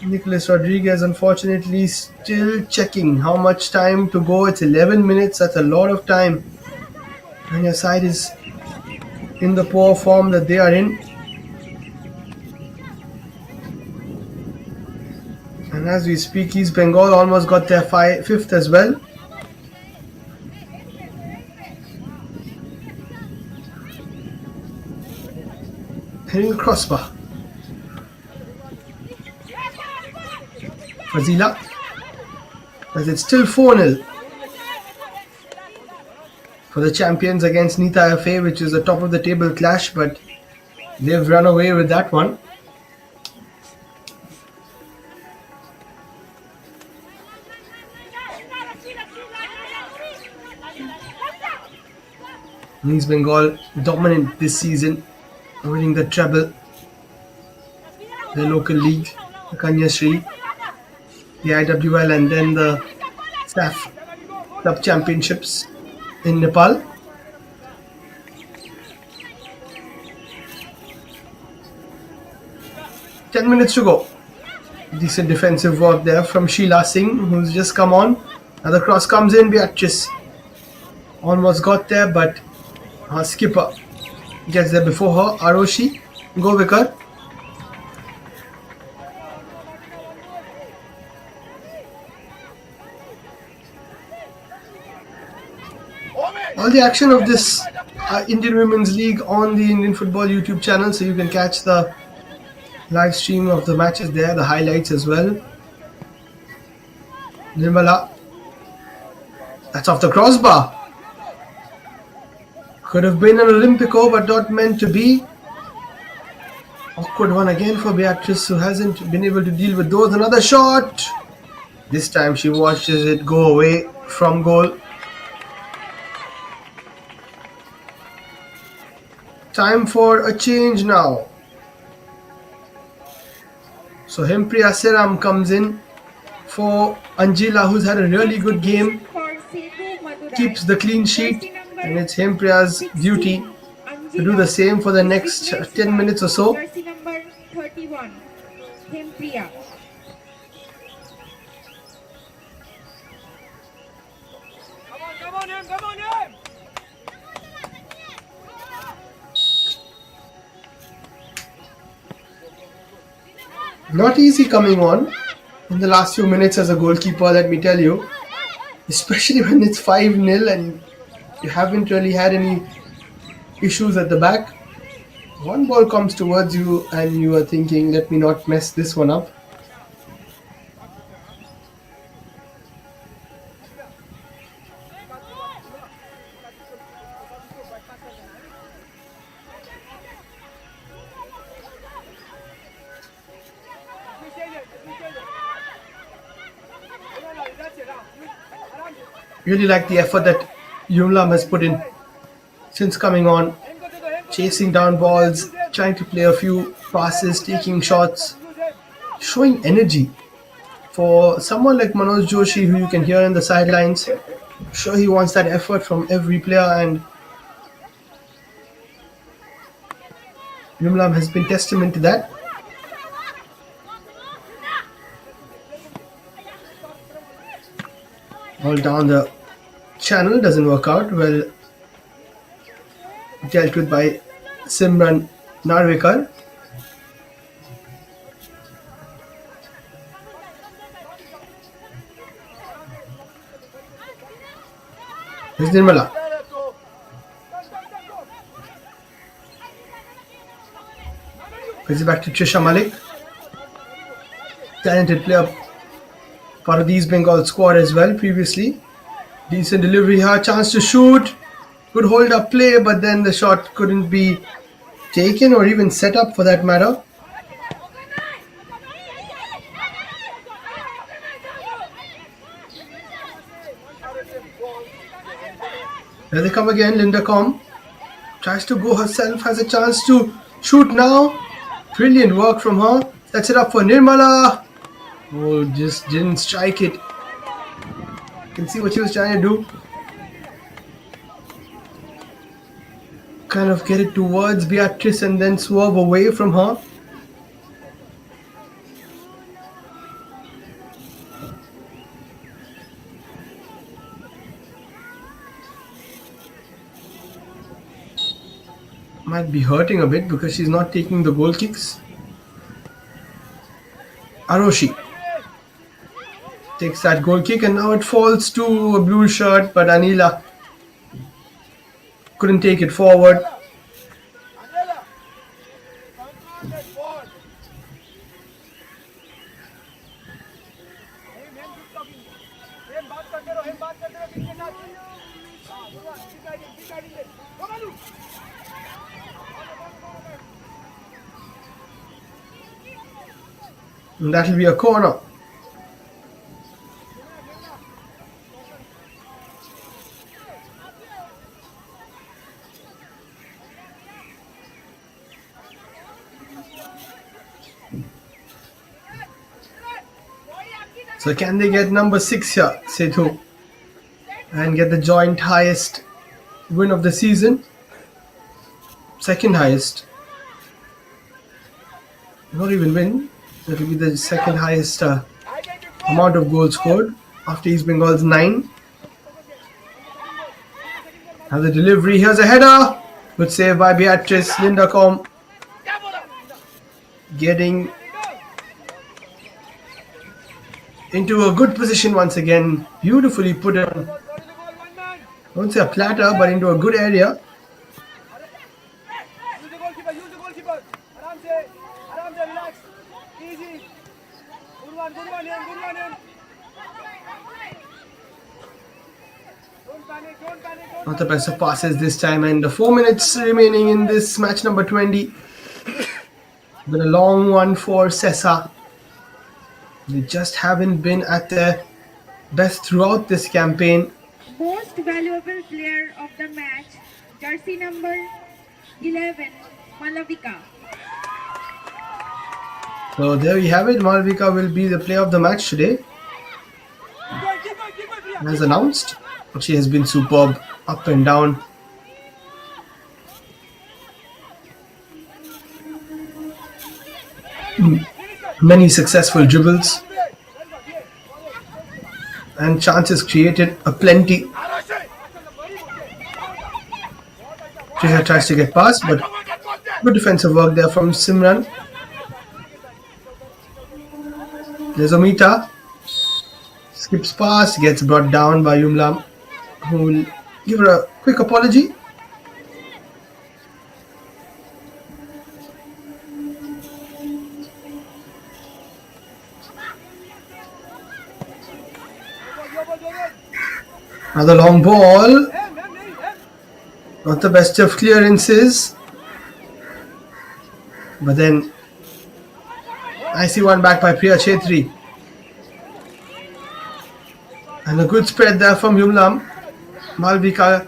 Nicholas Rodriguez unfortunately still checking how much time to go. It's 11 minutes. That's a lot of time when your side is in the poor form that they are in. And as we speak, East Bengal almost got their 5th as well. hitting the crossbar. Fazila, as it's still 4-0 for the champions against Nita FA, which is a top of the table clash, but they've run away with that one. East Bengal dominant this season, winning the treble, the local league, the Kanyasri, the IWL, and then the SAF Club Championships in Nepal. Ten minutes to go. Decent defensive work there from Sheila Singh, who's just come on. Another cross comes in. Beatrice almost got there, but her skipper gets there before her. Aroshi, go with her. All the action of this Indian Women's League on the Indian Football YouTube channel, so you can catch the live stream of the matches there, the highlights as well. Nirmala, that's off the crossbar. Could have been an Olympico, but not meant to be. Awkward one again for Beatrice, who hasn't been able to deal with those. Another shot. This time she watches it go away from goal. Time for a change now. So Hempriya Seram comes in for Anjila, who's had a really good game. Keeps the clean sheet. And it's Hempriya's duty to do the same for the next 10 minutes or so. Jersey number 31, Hempriya. Come on, him! Not easy coming on in the last few minutes as a goalkeeper, let me tell you. Especially when it's 5-0 and you haven't really had any issues at the back. One ball comes towards you and you are thinking, let me not mess this one up. Really like the effort that Yumlam has put in since coming on, chasing down balls, trying to play a few passes, taking shots, showing energy. For someone like Manoj Joshi, who you can hear in the sidelines, I'm sure he wants that effort from every player, and Yumlam has been testament to that. All down the channel, doesn't work out. Well dealt with by Simran Narwekar. Here's Nirmala. Gives it back to Trisha Malik. Talented player, part of the East Bengal squad as well previously. Decent delivery here, chance to shoot. Good hold up play, but then the shot couldn't be taken or even set up for that matter. There they come again. Linda Com tries to go herself, has a chance to shoot now. Brilliant work from her. Sets it up for Nirmala. Oh, just didn't strike it. You can see what she was trying to do. Kind of get it towards Beatrice and then swerve away from her. Might be hurting a bit because she's not taking the goal kicks. Aroshi takes that goal kick and now it falls to a blue shirt, but Anila couldn't take it forward. And that will be a corner. So can they get number 6 here, Sethu, and get the joint highest win of the season? Second highest. Not even win. That will be the second highest amount of goals scored after East Bengal's 9. Now the delivery. Here's a header. Good save by Beatrice Lindacom. Getting into a good position once again. Beautifully put on. I won't say a platter, but into a good area. Use the goalkeeper, use the goalkeeper. Aram se, relax. Easy. Good one in. Don't panic. Not the best of passes this time, and 4 minutes remaining in this match number 20. Been a long one for Sesa. They just haven't been at their best throughout this campaign. Most valuable player of the match, jersey number 11, Malavika. So there we have it. Malvika will be the player of the match today, Keep going. as announced. She has been superb, up and down. Many successful dribbles and chances created aplenty. Tricia tries to get past, but good defensive work there from Simran. There's Omita. Skips past, gets brought down by Yumlam, who will give her a quick apology. Another long ball. Not the best of clearances. But then I see one back by Priya Chetri. And a good spread there from Yumlam. Malvika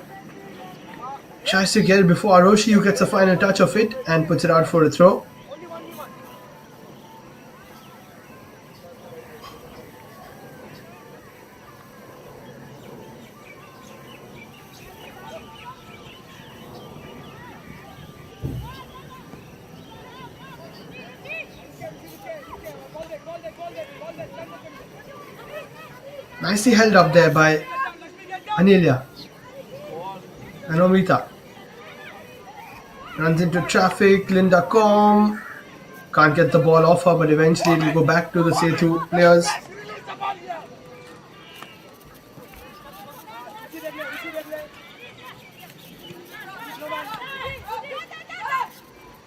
tries to get it before Aroshi, who gets a final touch of it and puts it out for a throw. Nicely held up there by Anelia. And Omita runs into traffic. Linda Com can't get the ball off her, but eventually it will go back to the Sethu players.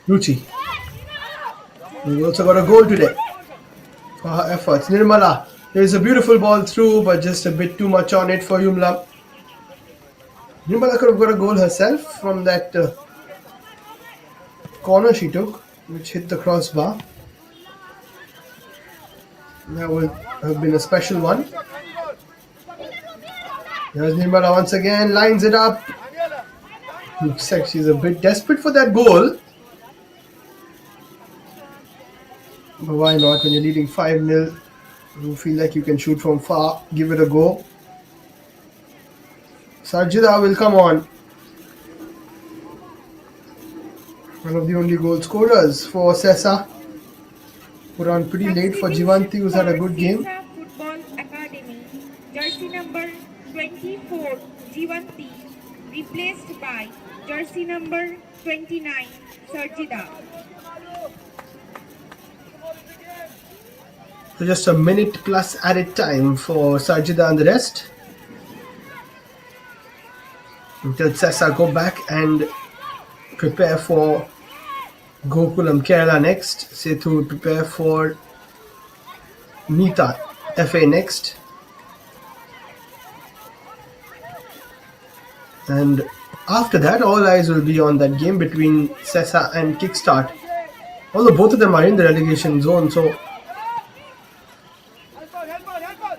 Ruchi. We also got a goal today for her efforts. Nirmala. There is a beautiful ball through, but just a bit too much on it for Yumla. Nirmala could have got a goal herself from that corner she took, which hit the crossbar. That would have been a special one. There's Nirmala once again, lines it up. Looks like she's a bit desperate for that goal. But why not? When you're leading 5-0, you feel like you can shoot from far, give it a go. Sarjida will come on. One of the only goal scorers for Sesa. Put on pretty late for Jivanti, who's had a good game. Sesa Football Academy, jersey number 24, Jivanti, replaced by jersey number 29, Sarjida. So just a minute plus added time for Sarjida and the rest. Until Sesa go back and prepare for Gokulam Kerala next. Sethu will prepare for Nita FA next. And after that, all eyes will be on that game between Sesa and Kickstart. Although both of them are in the relegation zone, so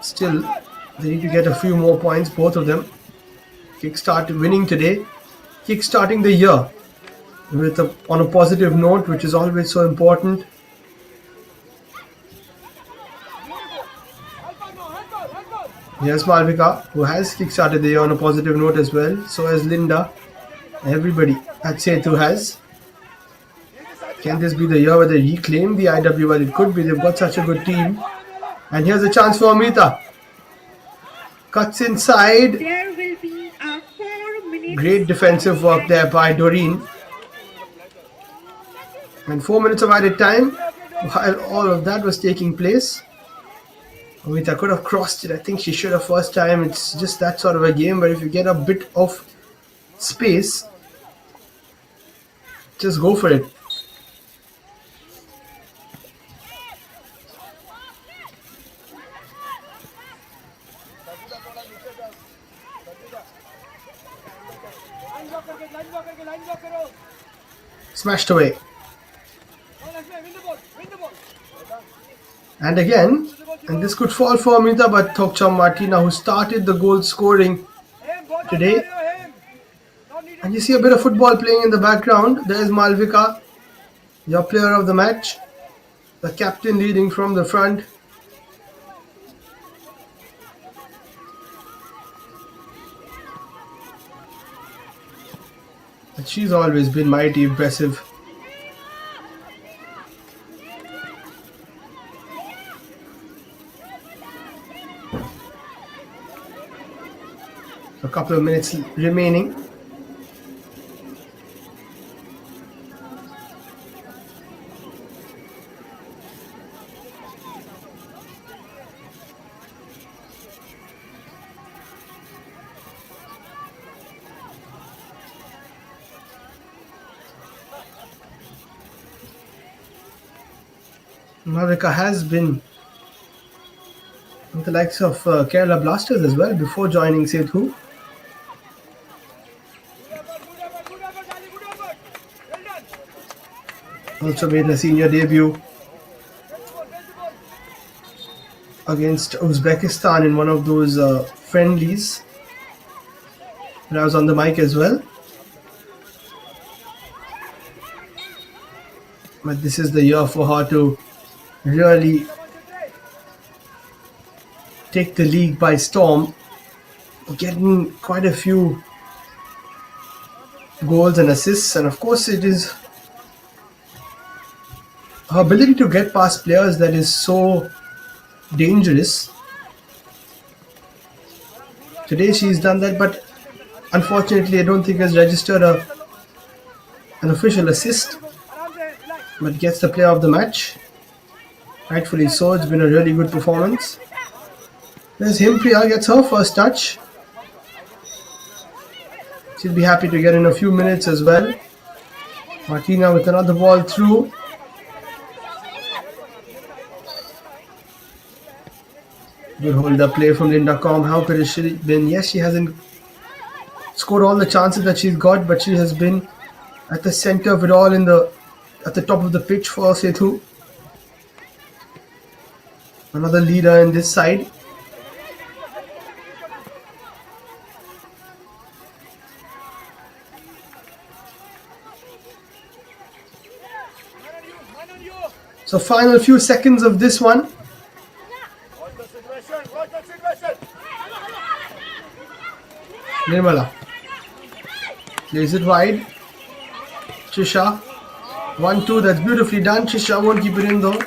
still they need to get a few more points, both of them. Kickstart winning today, kickstarting the year on a positive note, which is always so important. Here's Malvika, who has kickstarted the year on a positive note as well. So has Linda. Everybody at Sethu has. Can this be the year where they reclaim the IWL? It could be. They've got such a good team. And here's a chance for Amita. Cuts inside. There will be a 4 minutes. Great defensive work there by Doreen. And 4 minutes of added time while all of that was taking place. Amita could have crossed it. I think she should have first time. It's just that sort of a game where if you get a bit of space, just go for it. Smashed away. And again, and this could fall for Amita, but Thokcham Martina, who started the goal scoring today. And you see a bit of football playing in the background. There's Malvika, your player of the match. The captain leading from the front. But she's always been mighty impressive. A couple of minutes remaining. Malvika has been with the likes of Kerala Blasters as well before joining Sethu. Also made a senior debut against Uzbekistan in one of those friendlies. And I was on the mic as well. But this is the year for her to really take the league by storm, getting quite a few goals and assists, and of course it is her ability to get past players that is so dangerous. Today she's done that, but unfortunately I don't think has registered an official assist, but gets the player of the match. Rightfully so, it's been a really good performance. There's Himpriya, gets her first touch. She'll be happy to get in a few minutes as well. Martina with another ball through. Good hold up play from Linda Com. How could she been? Yes, she hasn't scored all the chances that she's got, but she has been at the center of it all at the top of the pitch for Sethu. Another leader in this side. So final few seconds of this one. Nirmala plays it wide. Trisha. 1-2, that's beautifully done. Trisha won't keep it in though.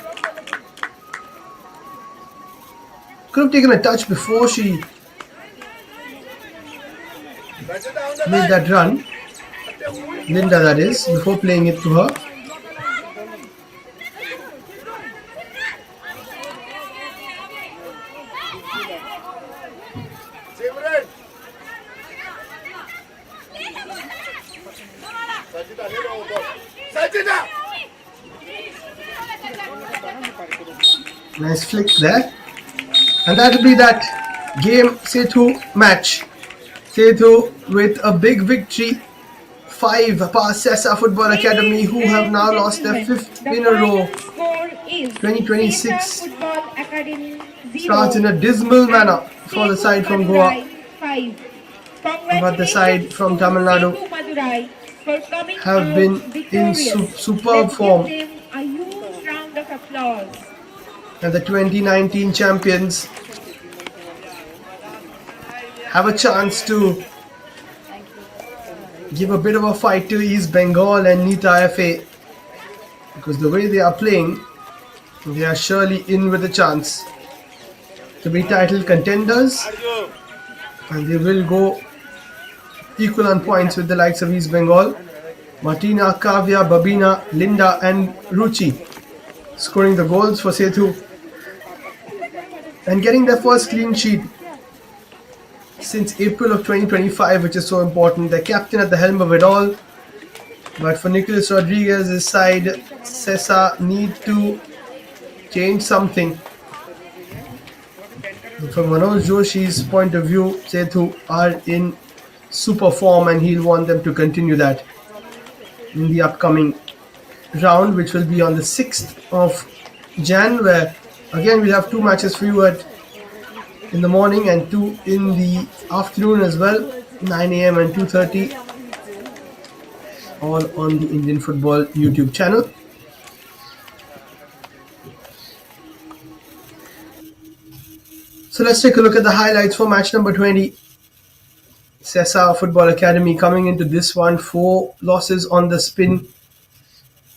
Could have taken a touch before she made that run. Linda, that is, before playing it to her. Nice flick there. And that will be that game Sethu match. Sethu with a big victory. 5 past Sesa Football Academy, Ladies who have and now lost their gentlemen, 5th the in a row. final score is Sesa 2026 Football Academy starts 0 in a dismal and manner for the Sethu side from Goa, Madurai 5. but the side Congratulations from to Tamil Nadu Sethu Madurai for coming have out been in victorious. superb Let's give form. them a huge round of applause. And the 2019 champions have a chance to give a bit of a fight to East Bengal and NEET IFA, because the way they are playing, they are surely in with a chance to be title contenders, and they will go equal on points with the likes of East Bengal. Martina, Kavya, Babina, Linda and Ruchi scoring the goals for Sethu and getting their first clean sheet since April of 2025, which is so important. The captain at the helm of it all. But for Nicholas Rodriguez's side, Sesa need to change something. From Manoj Joshi's point of view, Sethu are in super form and he'll want them to continue that in the upcoming round, which will be on the 6th of Jan, where again we'll have two matches for you in the morning and two in the afternoon as well, 9 a.m. and 2:30, all on the Indian Football YouTube channel. So let's take a look at the highlights for match number 20. Sesa Football Academy coming into this one, 4 losses on the spin.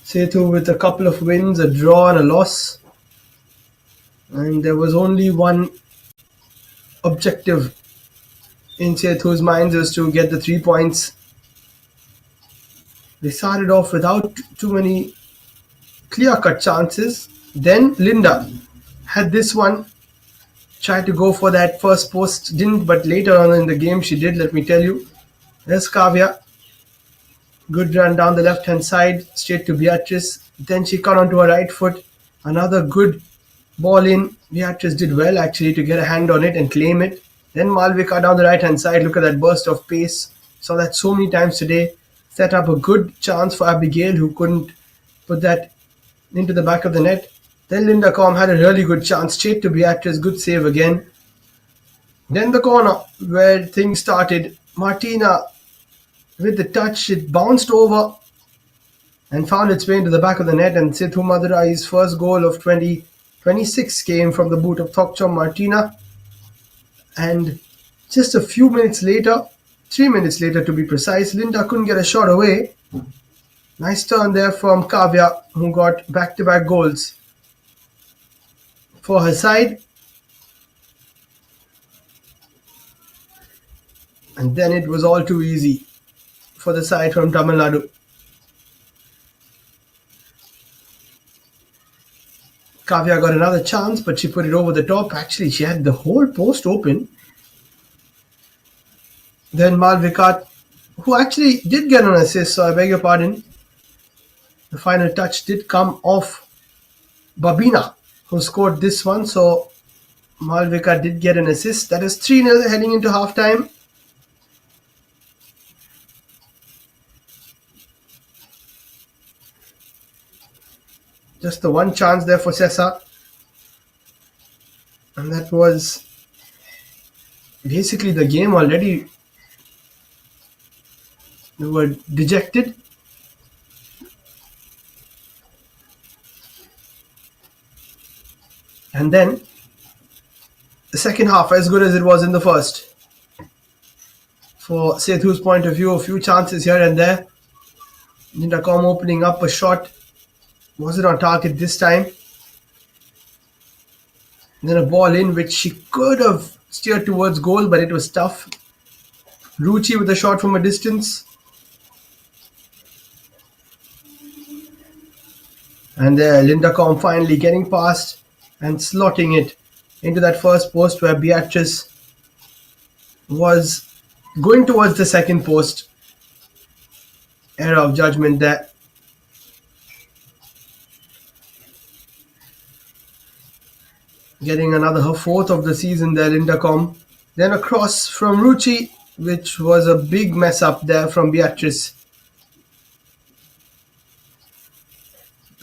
Sethu with a couple of wins, a draw and a loss. And there was only one objective in Sethu's minds, was to get the 3 points. They started off without too many clear-cut chances. Then Linda had this one, tried to go for that first post, didn't, but later on in the game she did, let me tell you. There's Kavya. Good run down the left-hand side, straight to Beatrice. Then she cut onto her right foot. Another good ball in. Beatrice did well actually to get a hand on it and claim it. Then Malvika down the right-hand side. Look at that burst of pace. Saw that so many times today. Set up a good chance for Abigail, who couldn't put that into the back of the net. Then Linda Com had a really good chance. Straight to Beatrice. Good save again. Then the corner where things started. Martina with the touch. It bounced over and found its way into the back of the net. And Sethu Madurai's first goal of 2026 came from the boot of Thokcham Martina. And just a few minutes later, 3 minutes later to be precise, Linda couldn't get a shot away. Nice turn there from Kavya, who got back-to-back goals for her side. And then it was all too easy for the side from Tamil Nadu. Kavya got another chance, but she put it over the top. Actually, she had the whole post open. Then Malvika, who actually did get an assist, so I beg your pardon. The final touch did come off Babina, who scored this one. So Malvika did get an assist. That is 3-0 heading into halftime. Just the one chance there for Sesa. And that was basically the game already. They were dejected. And then the second half, as good as it was in the first. For Sethu's point of view, a few chances here and there. Nindacom opening up a shot. Wasn't on target this time. And then a ball in which she could have steered towards goal, but it was tough. Ruchi with a shot from a distance. And there, Lindacom finally getting past and slotting it into that first post where Beatrice was going towards the second post. Error of judgment there. Getting another, her fourth of the season there, Lindacom. Then a cross from Ruchi. which was a big mess up there from Beatrice.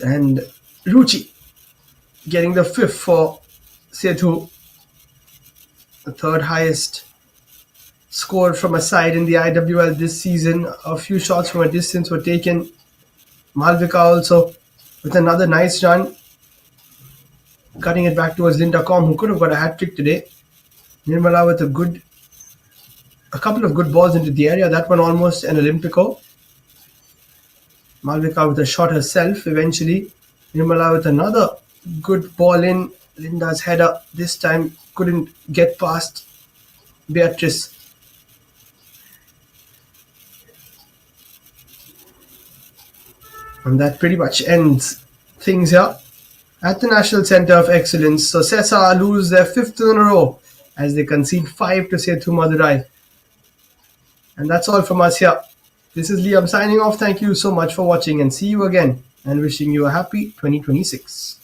And Ruchi getting the 5th for Sethu, the 3rd highest score from a side in the IWL this season. A few shots from a distance were taken. Malvika also with another nice run, cutting it back towards Linda Com, who could have got a hat-trick today. Nirmala with a couple of good balls into the area. That one almost an Olympico. Malvika with a shot herself eventually. Nirmala with another good ball in. Linda's header this time couldn't get past Beatrice. And that pretty much ends things here at the National Centre of Excellence. So Sesa lose their 5th in a row as they concede 5 to Sethu Madurai. And that's all from us here. This is Liam signing off. Thank you so much for watching and see you again and wishing you a happy 2026.